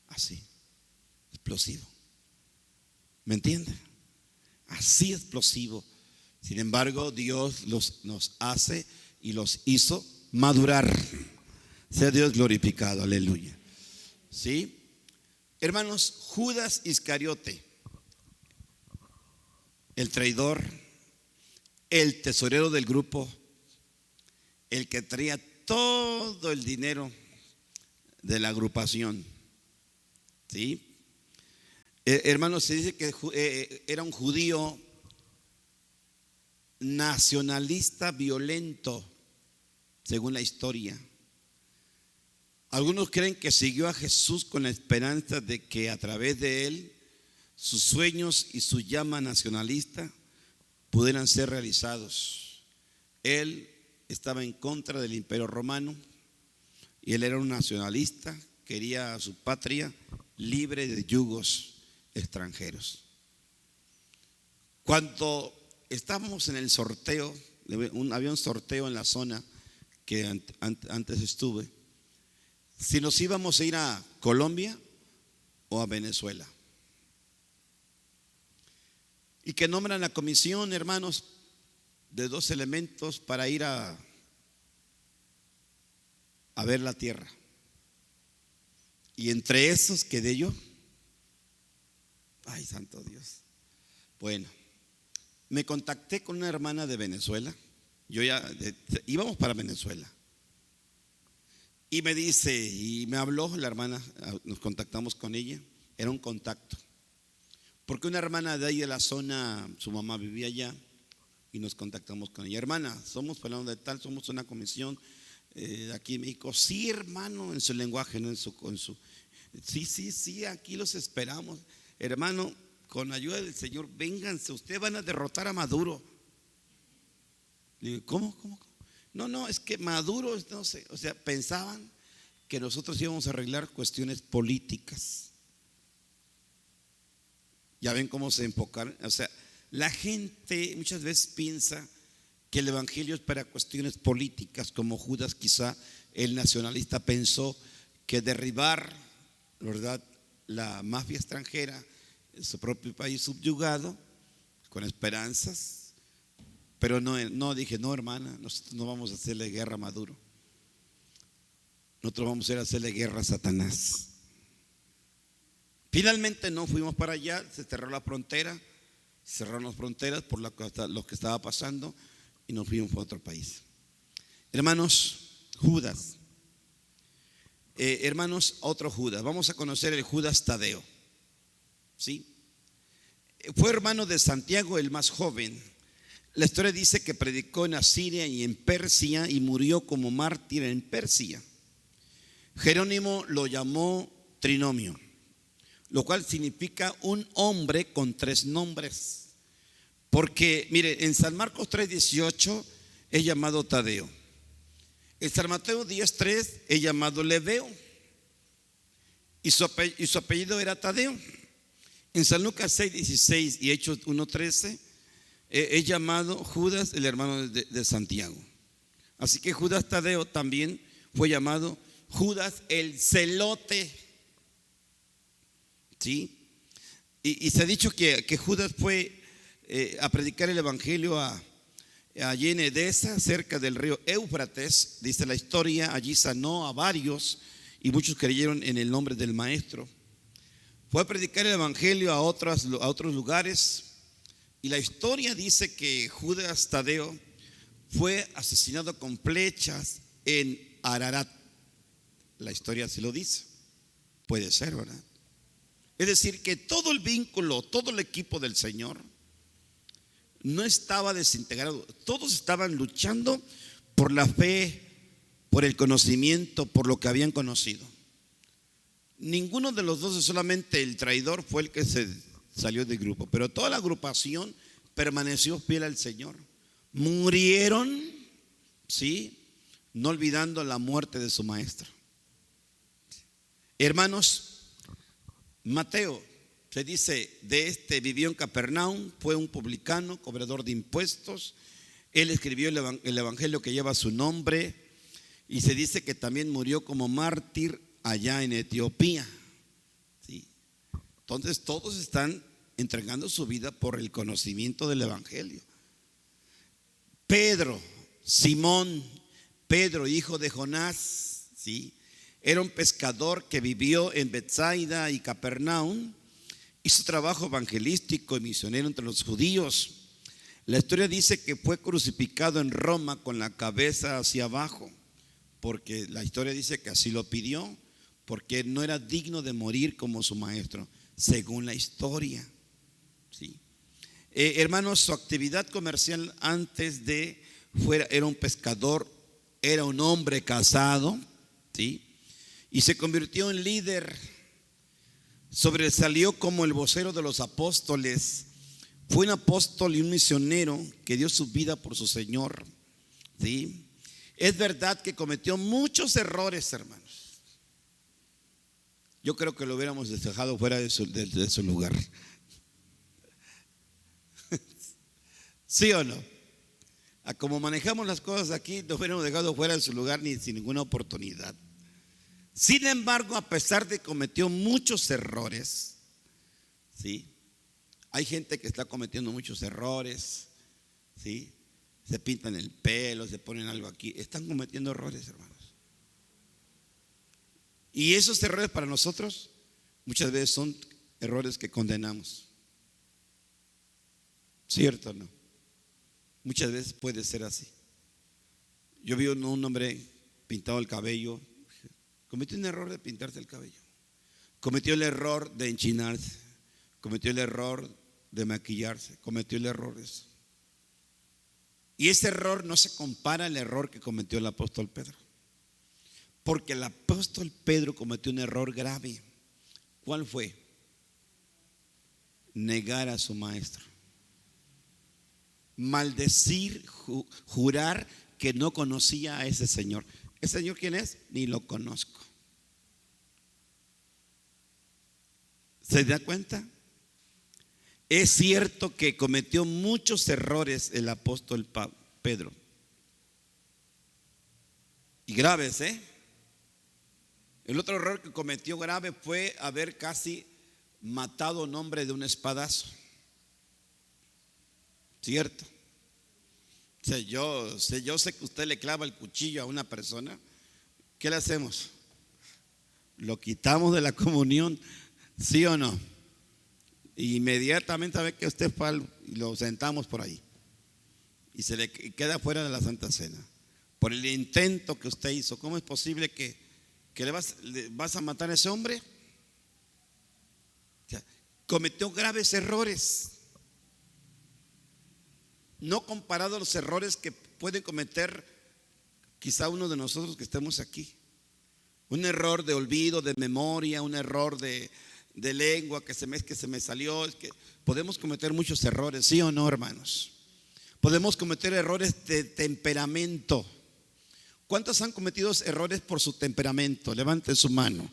así, explosivo. ¿Me entiende? Así explosivo. Sin embargo, Dios nos hace y los hizo madurar. Sea Dios glorificado, aleluya. ¿Sí? Hermanos, Judas Iscariote, el traidor, el tesorero del grupo, el que traía todo el dinero de la agrupación. ¿Sí? Hermanos, se dice que era un judío nacionalista violento, según la historia. Algunos creen que siguió a Jesús con la esperanza de que a través de él sus sueños y su llama nacionalista pudieran ser realizados. Él estaba en contra del Imperio Romano y él era un nacionalista, quería a su patria libre de yugos extranjeros. Cuando estábamos en el sorteo, había un sorteo en la zona que antes estuve, si nos íbamos a ir a Colombia o a Venezuela. Y que nombran la comisión, hermanos, de 2 elementos para ir a ver la tierra. Y entre esos quedé yo. Ay, santo Dios. Bueno, me contacté con una hermana de Venezuela. Íbamos para Venezuela. Y me dice, y me habló la hermana, nos contactamos con ella. Era un contacto. Porque una hermana de ahí de la zona, su mamá vivía allá, y nos contactamos con ella. Hermana, somos fulano de tal, somos una comisión aquí en México. Sí, hermano, en su lenguaje, no en su sí, aquí los esperamos. Hermano, con ayuda del Señor, vénganse, ustedes van a derrotar a Maduro. Le digo, ¿cómo? No, es que Maduro, no sé, o sea, pensaban que nosotros íbamos a arreglar cuestiones políticas. Ya ven cómo se enfocaron. O sea, la gente muchas veces piensa que el evangelio es para cuestiones políticas, como Judas quizá el nacionalista pensó que derribar, ¿verdad?, la mafia extranjera en su propio país subyugado, con esperanzas. Pero no dije, no, hermana, nosotros no vamos a hacerle guerra a Maduro. Nosotros vamos a ir a hacerle guerra a Satanás. Finalmente no fuimos para allá, se cerró la frontera, cerraron las fronteras por lo que estaba pasando y nos fuimos a otro país. Hermanos, Judas. Hermanos, otro Judas. Vamos a conocer el Judas Tadeo. ¿Sí? Fue hermano de Santiago, el más joven. La historia dice que predicó en Asiria y en Persia y murió como mártir en Persia. Jerónimo lo llamó trinomio, lo cual significa un hombre con tres nombres. Porque, mire, en San Marcos 3:18 es llamado Tadeo. En San Mateo 10:3 es llamado Lebeo. Y su apellido era Tadeo. En San Lucas 6:16 y Hechos 1:13 es llamado Judas, el hermano de Santiago. Así que Judas Tadeo también fue llamado Judas el celote. ¿Sí? Y se ha dicho que Judas fue a predicar el evangelio allí en Edesa, cerca del río Éufrates. Dice la historia, allí sanó a varios y muchos creyeron en el nombre del maestro. Fue a predicar el evangelio a otros lugares. Y la historia dice que Judas Tadeo fue asesinado con flechas en Ararat. La historia así lo dice. Puede ser, ¿verdad? Es decir, que todo el vínculo, todo el equipo del Señor no estaba desintegrado. Todos estaban luchando por la fe, por el conocimiento, por lo que habían conocido. Ninguno de los dos, solamente el traidor fue el que se salió del grupo, pero toda la agrupación permaneció fiel al Señor. Murieron, sí, no olvidando la muerte de su maestro. Hermanos, Mateo, se dice, vivió en Capernaum, fue un publicano, cobrador de impuestos. Él escribió el evangelio que lleva su nombre y se dice que también murió como mártir allá en Etiopía. ¿Sí? Entonces todos están entregando su vida por el conocimiento del evangelio. Pedro, Simón, Pedro, hijo de Jonás, ¿sí?, era un pescador que vivió en Betsaida y Capernaum. Hizo trabajo evangelístico y misionero entre los judíos. La historia dice que fue crucificado en Roma con la cabeza hacia abajo, porque la historia dice que así lo pidió, porque no era digno de morir como su maestro, según la historia. ¿Sí? Hermanos, su actividad comercial antes de era un pescador, era un hombre casado, ¿sí?, y se convirtió en líder. Sobresalió como el vocero de los apóstoles. Fue un apóstol y un misionero que dio su vida por su Señor. ¿Sí? Es verdad que cometió muchos errores, hermanos. Yo creo que lo hubiéramos dejado fuera de su lugar. ¿Sí o no? A como manejamos las cosas aquí, lo hubiéramos dejado fuera de su lugar ni sin ninguna oportunidad. Sin embargo, a pesar de que cometió muchos errores, ¿sí?, hay gente que está cometiendo muchos errores, ¿sí?, se pintan el pelo, se ponen algo aquí, están cometiendo errores, hermanos. Y esos errores para nosotros muchas veces son errores que condenamos. ¿Cierto o no? Muchas veces puede ser así. Yo vi un hombre pintado el cabello. Cometió un error de pintarse el cabello. Cometió el error de enchinarse. Cometió el error de maquillarse. Cometió el error de eso. Y ese error no se compara al error que cometió el apóstol Pedro. Porque el apóstol Pedro cometió un error grave. ¿Cuál fue? Negar a su maestro. maldecir, jurar que no conocía a ese señor. ¿Ese señor quién es? Ni lo conozco. ¿Se da cuenta? Es cierto que cometió muchos errores el apóstol Pedro. Y graves, ¿eh? El otro error que cometió grave fue haber casi matado a un hombre de un espadazo. ¿Cierto? O sea, yo sé que usted le clava el cuchillo a una persona. ¿Qué le hacemos? Lo quitamos de la comunión, ¿sí o no? Inmediatamente a ver que usted fue y lo sentamos por ahí. Y se le queda fuera de la Santa Cena. Por el intento que usted hizo. ¿Cómo es posible que le vas a matar a ese hombre? O sea, cometió graves errores. No comparado a los errores que puede cometer quizá uno de nosotros que estemos aquí. Un error de olvido, de memoria, un error de lengua que se me salió. Es que podemos cometer muchos errores, ¿sí o no, hermanos? Podemos cometer errores de temperamento. ¿Cuántos han cometido errores por su temperamento? Levanten su mano.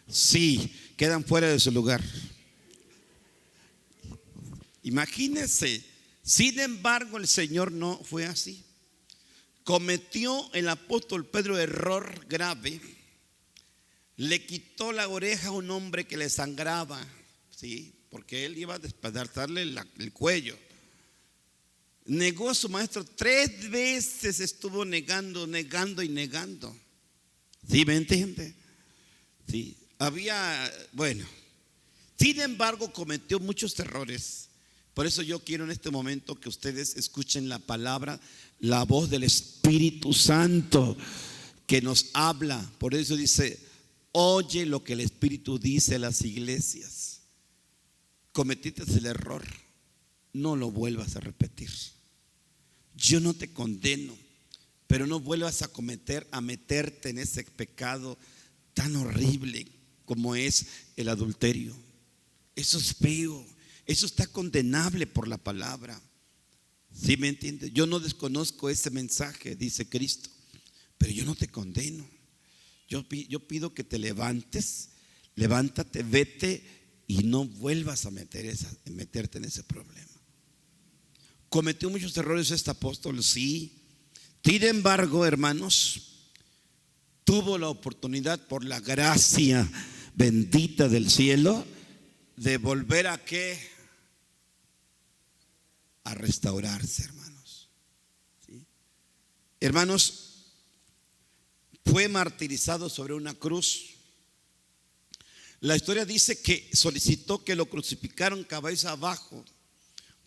Sí, quedan fuera de su lugar. Imagínense. Sin embargo, el Señor no fue así. Cometió el apóstol Pedro error grave. Le quitó la oreja a un hombre que le sangraba, ¿sí? Porque él iba a despedazarle el cuello. Negó a su maestro 3 veces, estuvo negando. ¿Sí me entiende? Sí. Sin embargo, cometió muchos errores. Por eso yo quiero en este momento que ustedes escuchen la palabra, la voz del Espíritu Santo que nos habla. Por eso dice: oye lo que el Espíritu dice a las iglesias. Cometiste el error, no lo vuelvas a repetir. Yo no te condeno, pero no vuelvas a meterte en ese pecado tan horrible como es el adulterio. Eso es feo. Eso está condenable por la palabra. ¿Sí me entiende? Yo no desconozco ese mensaje, dice Cristo, pero yo no te condeno. Yo pido que te levantes, levántate, vete y no vuelvas a meterte en ese problema. ¿Cometió muchos errores este apóstol? Sí. Sin embargo, hermanos, tuvo la oportunidad por la gracia bendita del cielo de volver a ¿qué? A restaurarse, hermanos. ¿Sí? Hermanos, fue martirizado sobre una cruz. La historia dice que solicitó que lo crucificaran cabeza abajo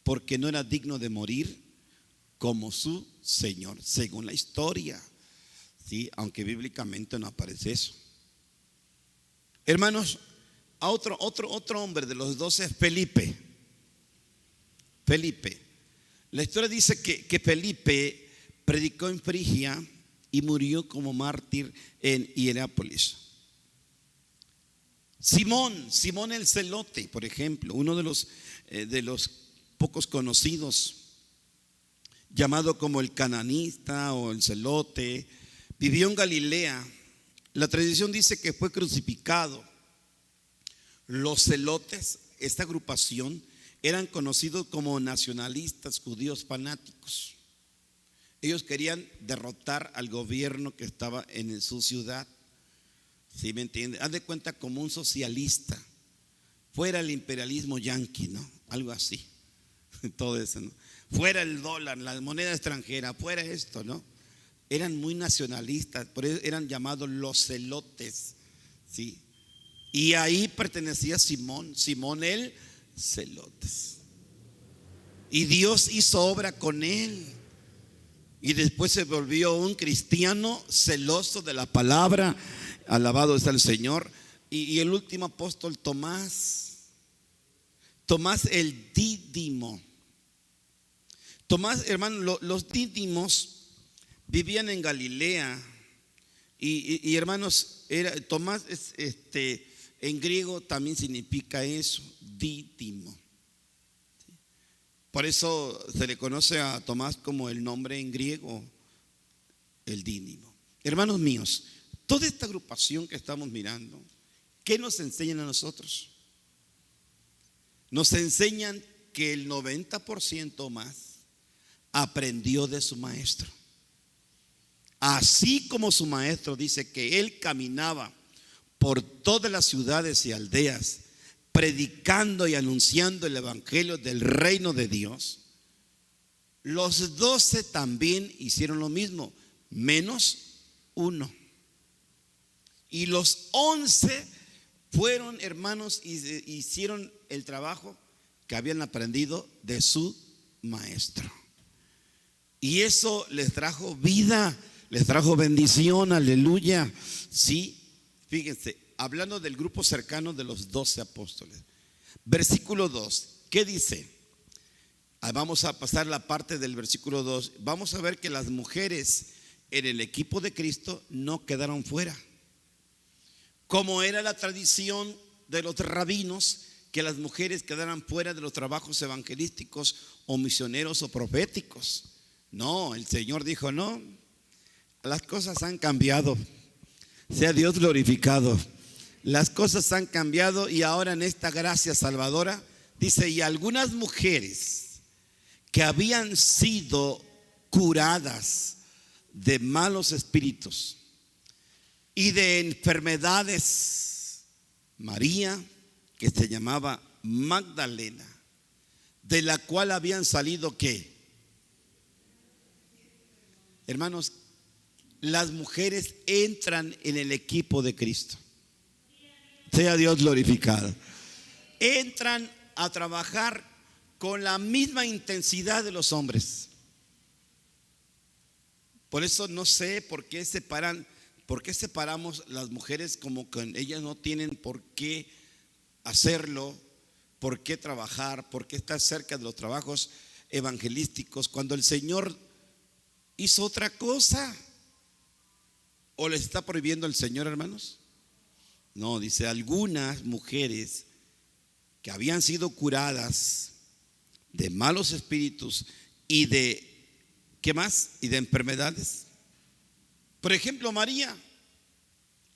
porque no era digno de morir como su Señor, según la historia. ¿Sí? Aunque bíblicamente no aparece eso. Hermanos, a otro hombre de los 12 es Felipe. La historia dice que Felipe predicó en Frigia y murió como mártir en Hierápolis. Simón el Celote, por ejemplo, uno de los pocos conocidos, llamado como el cananista o el Celote, vivió en Galilea. La tradición dice que fue crucificado. Los celotes, esta agrupación, eran conocidos como nacionalistas judíos fanáticos. Ellos querían derrotar al gobierno que estaba en su ciudad. ¿Sí me entiende? Haz de cuenta como un socialista. Fuera el imperialismo yanqui, ¿no? Algo así. Todo eso, ¿no? Fuera el dólar, la moneda extranjera, fuera esto, ¿no? Eran muy nacionalistas, por eso eran llamados los celotes, ¿sí? Y ahí pertenecía Simón el Celotes. Y Dios hizo obra con él. Y después se volvió un cristiano celoso de la palabra. Alabado está el Señor. Y el último apóstol, Tomás el Dídimo. Tomás, hermano, los dídimos vivían en Galilea. Y hermanos, Tomás en griego también significa eso, dídimo. Por eso se le conoce a Tomás como el nombre en griego, el Dídimo. Hermanos míos, toda esta agrupación que estamos mirando, ¿qué nos enseñan a nosotros? Nos enseñan que el 90% más aprendió de su maestro. Así como su maestro dice que él caminaba por todas las ciudades y aldeas, predicando y anunciando el evangelio del reino de Dios, los 12 también hicieron lo mismo, menos uno. Y los 11 fueron, hermanos, y hicieron el trabajo que habían aprendido de su maestro. Y eso les trajo vida, les trajo bendición, aleluya. Sí, fíjense, hablando del grupo cercano de los 12 apóstoles. Versículo 2, ¿qué dice? Vamos a pasar la parte del versículo 2. Vamos a ver que las mujeres en el equipo de Cristo no quedaron fuera. Como era la tradición de los rabinos, que las mujeres quedaran fuera de los trabajos evangelísticos o misioneros o proféticos. No, el Señor dijo, no, las cosas han cambiado. Sea Dios glorificado. Las cosas han cambiado y ahora en esta gracia salvadora, dice, y algunas mujeres que habían sido curadas de malos espíritus y de enfermedades, María, que se llamaba Magdalena, de la cual habían salido ¿qué? Hermanos, las mujeres entran en el equipo de Cristo. Sea Dios glorificado. Entran a trabajar con la misma intensidad de los hombres. Por eso no sé por qué separamos las mujeres, como que ellas no tienen por qué hacerlo, por qué trabajar, por qué estar cerca de los trabajos evangelísticos, cuando el Señor hizo otra cosa. ¿O les está prohibiendo el Señor, hermanos? No, dice, algunas mujeres que habían sido curadas de malos espíritus y de, ¿qué más? Y de enfermedades. Por ejemplo, María,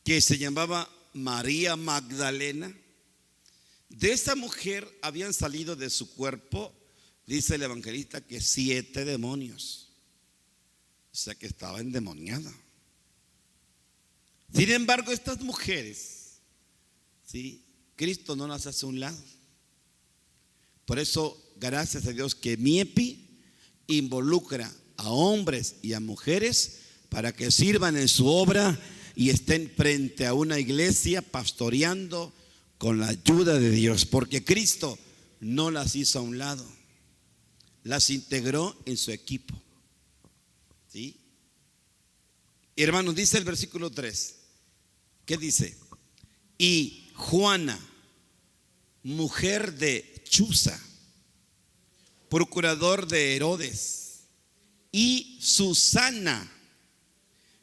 que se llamaba María Magdalena. De esa mujer habían salido de su cuerpo, dice el evangelista, que 7 demonios. O sea que estaba endemoniada. Sin embargo, estas mujeres, ¿sí?, Cristo no las hace a un lado. Por eso, gracias a Dios que MIEPI involucra a hombres y a mujeres para que sirvan en su obra y estén frente a una iglesia pastoreando con la ayuda de Dios, porque Cristo no las hizo a un lado, las integró en su equipo. ¿Sí? Hermanos, dice el versículo 3, ¿qué dice? Y Juana, mujer de Chuza, procurador de Herodes, y Susana,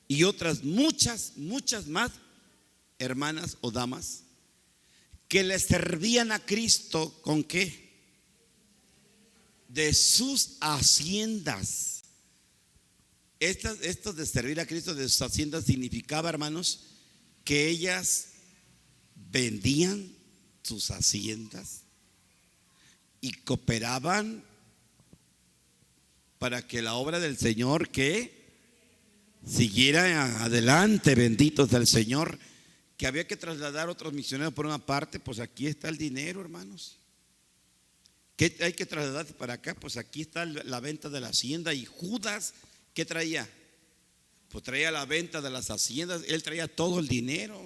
y otras muchas más hermanas o damas que le servían a Cristo, ¿con qué? De sus haciendas. Esto de servir a Cristo de sus haciendas significaba, hermanos, que ellas vendían sus haciendas y cooperaban para que la obra del Señor que siguiera adelante. Benditos del Señor. Que había que trasladar otros misioneros por una parte, pues aquí está el dinero, hermanos. ¿Qué hay que trasladarse para acá? Pues aquí está la venta de la hacienda. Y Judas, ¿qué traía? Pues traía la venta de las haciendas. Él traía todo el dinero.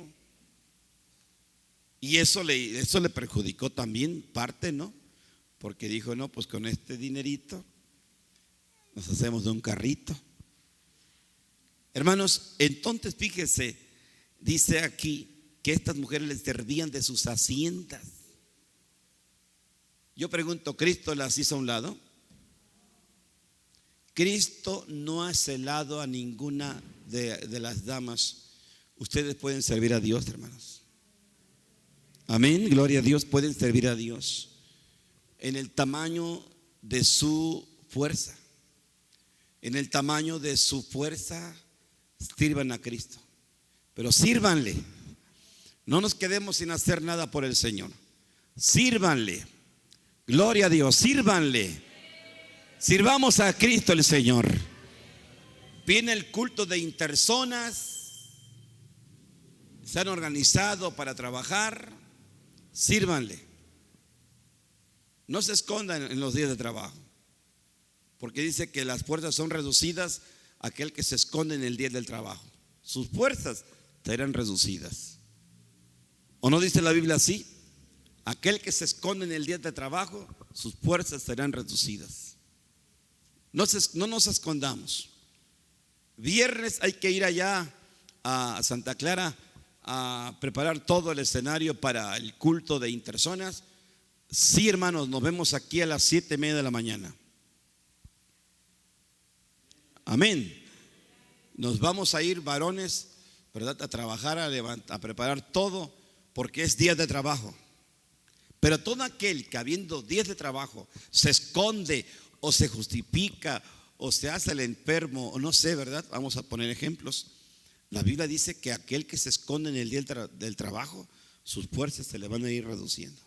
Y eso le perjudicó también parte, ¿no? Porque dijo, no, pues con este dinerito nos hacemos de un carrito. Hermanos, entonces fíjese, dice aquí que estas mujeres les servían de sus haciendas. Yo pregunto, ¿Cristo las hizo a un lado? Cristo no ha celado a ninguna de las damas. Ustedes pueden servir a Dios, hermanos. Amén, gloria a Dios, pueden servir a Dios en el tamaño de su fuerza. En el tamaño de su fuerza, sirvan a Cristo. Pero sírvanle. No nos quedemos sin hacer nada por el Señor. Sírvanle. Gloria a Dios, sírvanle. Sirvamos a Cristo el Señor. Viene el culto de interzonas. Se han organizado para trabajar. Sírvanle. No se escondan en los días de trabajo, porque dice que las fuerzas son reducidas a aquel que se esconde en el día del trabajo. Sus fuerzas serán reducidas. ¿O no dice la Biblia así? Aquel que se esconde en el día de trabajo, sus fuerzas serán reducidas. No nos escondamos. Viernes hay que ir allá a Santa Clara a preparar todo el escenario para el culto de interzonas. Sí, hermanos, nos vemos aquí a las 7:30 de la mañana. Amén. Nos vamos a ir, varones, ¿verdad?, a trabajar, a preparar todo, porque es día de trabajo. Pero todo aquel que habiendo días de trabajo se esconde o se justifica o se hace el enfermo, o no sé, ¿verdad? Vamos a poner ejemplos. La Biblia dice que aquel que se esconde en el día del trabajo, sus fuerzas se le van a ir reduciendo.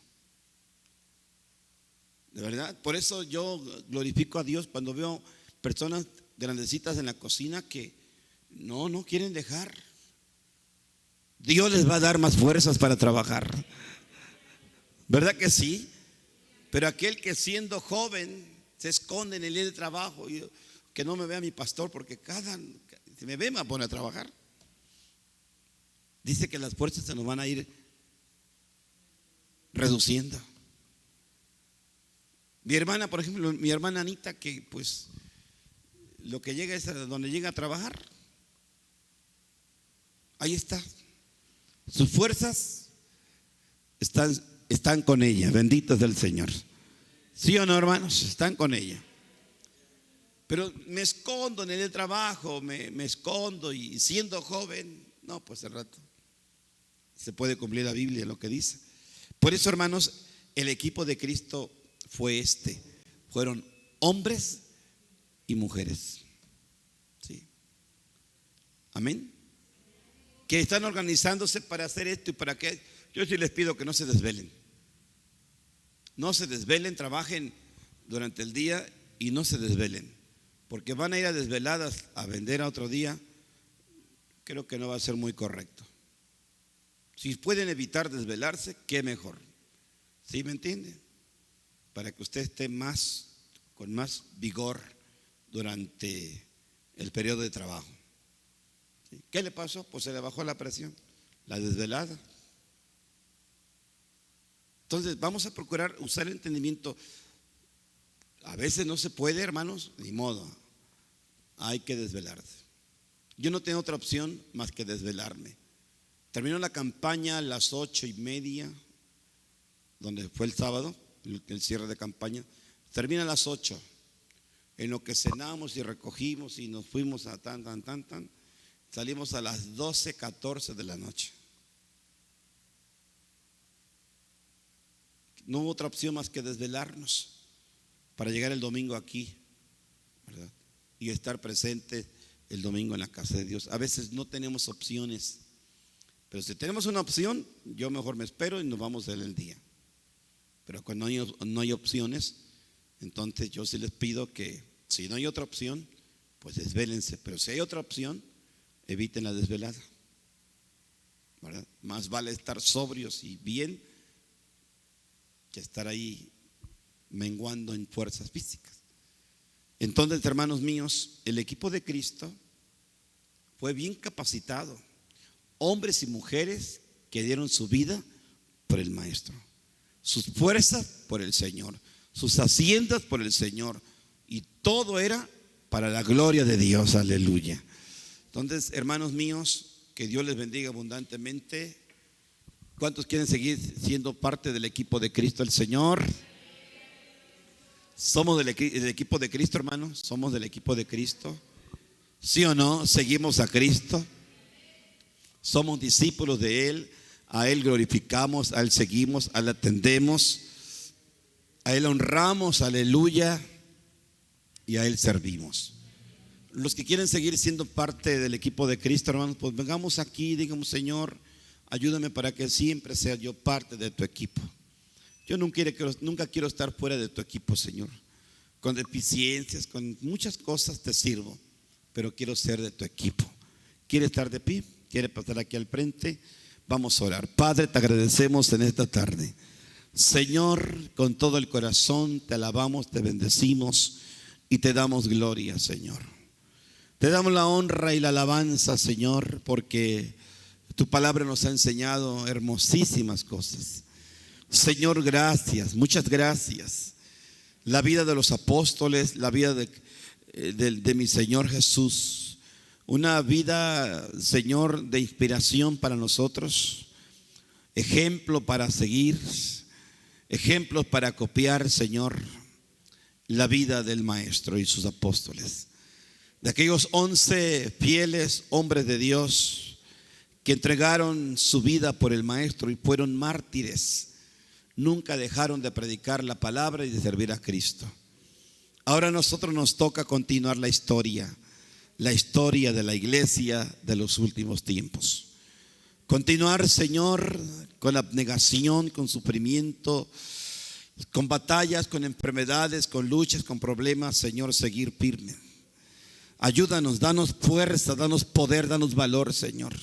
De verdad, por eso yo glorifico a Dios cuando veo personas grandecitas en la cocina que no quieren dejar. Dios les va a dar más fuerzas para trabajar. ¿Verdad que sí? Pero aquel que siendo joven se esconde en el día de trabajo, y que no me vea mi pastor, porque si me ve me pone a trabajar. Dice que las fuerzas se nos van a ir reduciendo. Mi hermana, por ejemplo, mi hermana Anita, que pues lo que llega es a donde llega a trabajar. Ahí está. Sus fuerzas están con ella, benditos del Señor. ¿Sí o no, hermanos? Están con ella. Pero me escondo en el trabajo, me escondo, y siendo joven, no, pues al rato se puede cumplir la Biblia lo que dice. Por eso, hermanos, el equipo de Cristo fueron hombres y mujeres. ¿Sí? Amén. Que están organizándose para hacer esto y para aquello. Yo sí les pido que no se desvelen. No se desvelen, trabajen durante el día y no se desvelen, porque van a ir a desveladas a vender a otro día. Creo que no va a ser muy correcto. Si pueden evitar desvelarse, qué mejor. ¿Sí me entienden? Para que usted esté con más vigor durante el periodo de trabajo. ¿Sí? ¿Qué le pasó? Pues se le bajó la presión, la desvelada. Entonces vamos a procurar usar el entendimiento. A veces no se puede, hermanos, ni modo. Hay que desvelarse. Yo no tengo otra opción más que desvelarme. Terminó la campaña a las 8:30, donde fue el sábado, el cierre de campaña. Termina a las 8. En lo que cenamos y recogimos y nos fuimos a salimos a las 12:14 de la noche. No hubo otra opción más que desvelarnos para llegar el domingo aquí, ¿verdad? Y estar presente el domingo en la casa de Dios. A veces no tenemos opciones, pero si tenemos una opción, yo mejor me espero y nos vamos en el día. Pero cuando no hay opciones, entonces yo sí les pido que si no hay otra opción, pues desvélense. Pero si hay otra opción, eviten la desvelada, ¿verdad? Más vale estar sobrios y bien que estar ahí menguando en fuerzas físicas. Entonces, hermanos míos, el equipo de Cristo fue bien capacitado. Hombres y mujeres que dieron su vida por el Maestro, sus fuerzas por el Señor, sus haciendas por el Señor, y todo era para la gloria de Dios. Aleluya. Entonces, hermanos míos, que Dios les bendiga abundantemente. ¿Cuántos quieren seguir siendo parte del equipo de Cristo el Señor? ¿Somos del equipo de Cristo, hermanos? ¿Somos del equipo de Cristo? ¿Sí o no? ¿Seguimos a Cristo? ¿Somos discípulos de Él? A Él glorificamos, a Él seguimos, a Él atendemos. A Él honramos, aleluya, y a Él servimos. Los que quieren seguir siendo parte del equipo de Cristo, hermanos, pues vengamos aquí y digamos: Señor, ayúdame para que siempre sea yo parte de tu equipo. Yo nunca quiero estar fuera de tu equipo, Señor. Con deficiencias, con muchas cosas te sirvo, pero quiero ser de tu equipo. ¿Quiere estar de pie? ¿Quiere pasar aquí al frente? Vamos a orar. Padre, te agradecemos en esta tarde. Señor, con todo el corazón te alabamos, te bendecimos y te damos gloria, Señor. Te damos la honra y la alabanza, Señor, porque tu palabra nos ha enseñado hermosísimas cosas. Señor, gracias, muchas gracias. La vida de los apóstoles, la vida de mi Señor Jesús, una vida, Señor, de inspiración para nosotros, ejemplo para seguir, ejemplos para copiar, Señor, la vida del Maestro y sus apóstoles. De aquellos 11 fieles hombres de Dios que entregaron su vida por el Maestro y fueron mártires. Nunca dejaron de predicar la palabra y de servir a Cristo. Ahora a nosotros nos toca continuar la historia de la iglesia de los últimos tiempos. Continuar, Señor, con abnegación, con sufrimiento, con batallas, con enfermedades, con luchas, con problemas, Señor, seguir firme. Ayúdanos, danos fuerza, danos poder, danos valor, Señor,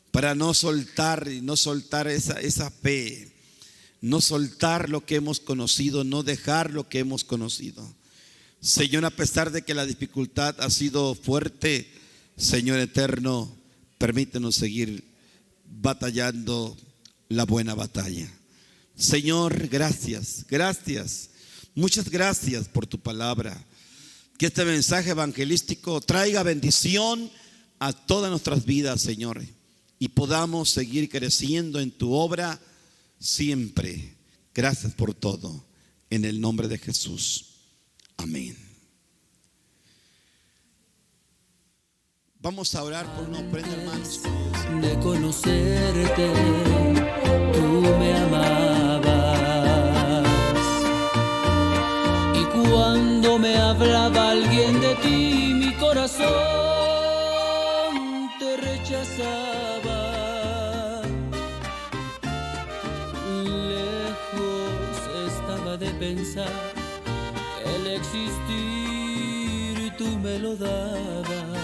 para no soltar esa fe, no soltar lo que hemos conocido, no dejar lo que hemos conocido. Señor, a pesar de que la dificultad ha sido fuerte, Señor eterno, permítenos seguir batallando la buena batalla. Señor, gracias, muchas gracias por tu palabra. Que este mensaje evangelístico traiga bendición a todas nuestras vidas, Señor, y podamos seguir creciendo en tu obra siempre. Gracias por todo, en el nombre de Jesús. Amén. Vamos a orar por una ofrenda, hermanos.
De conocerte, tú me amabas, y cuando me hablaba alguien de ti, mi corazón te rechazaba. Lejos estaba de pensar que el existir tú me lo dabas.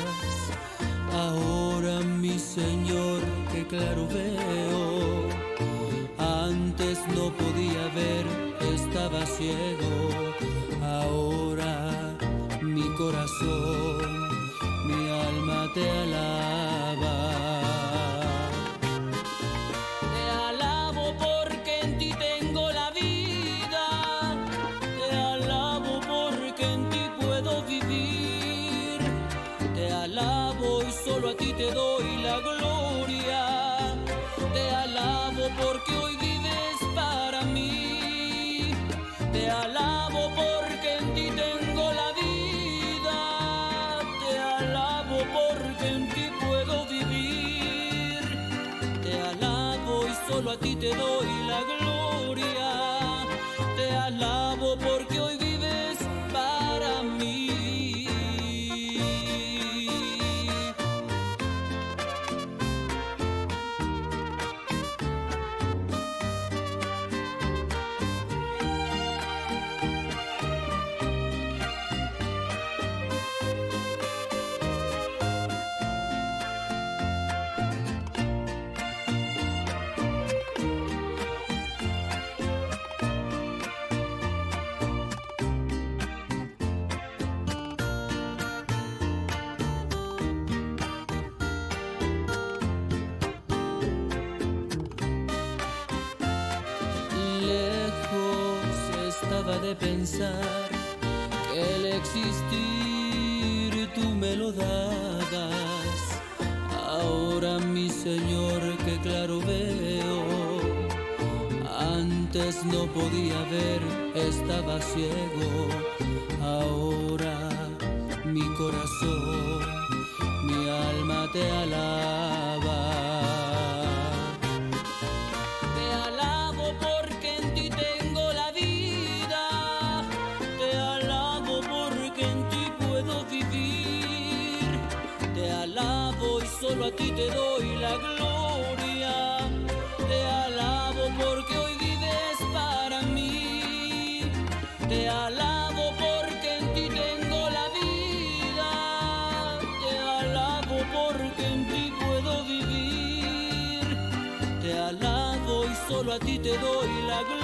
Ahora, mi Señor, que claro veo, antes no podía ver, estaba ciego. Ahora mi corazón, mi alma te alaba. Te alabo porque en ti tengo la vida, te alabo porque en ti puedo vivir, te alabo y solo a ti te doy la gloria, te alabo porque hoy vives para mí, te alabo porque en ti tengo la vida, te alabo porque en ti puedo vivir, te alabo y solo a ti te doy la gloria, te alabo porque hoy vives para mí. De pensar que el existir tú me lo dabas. Ahora, mi Señor, que claro veo, antes no podía ver, estaba ciego. Ahora mi corazón, mi alma te alaba. Te alabo porque en ti tengo la vida, solo a ti te doy la gloria. Te alabo porque hoy vives para mí. Te alabo porque en ti tengo la vida. Te alabo porque en ti puedo vivir. Te alabo y solo a ti te doy la gloria.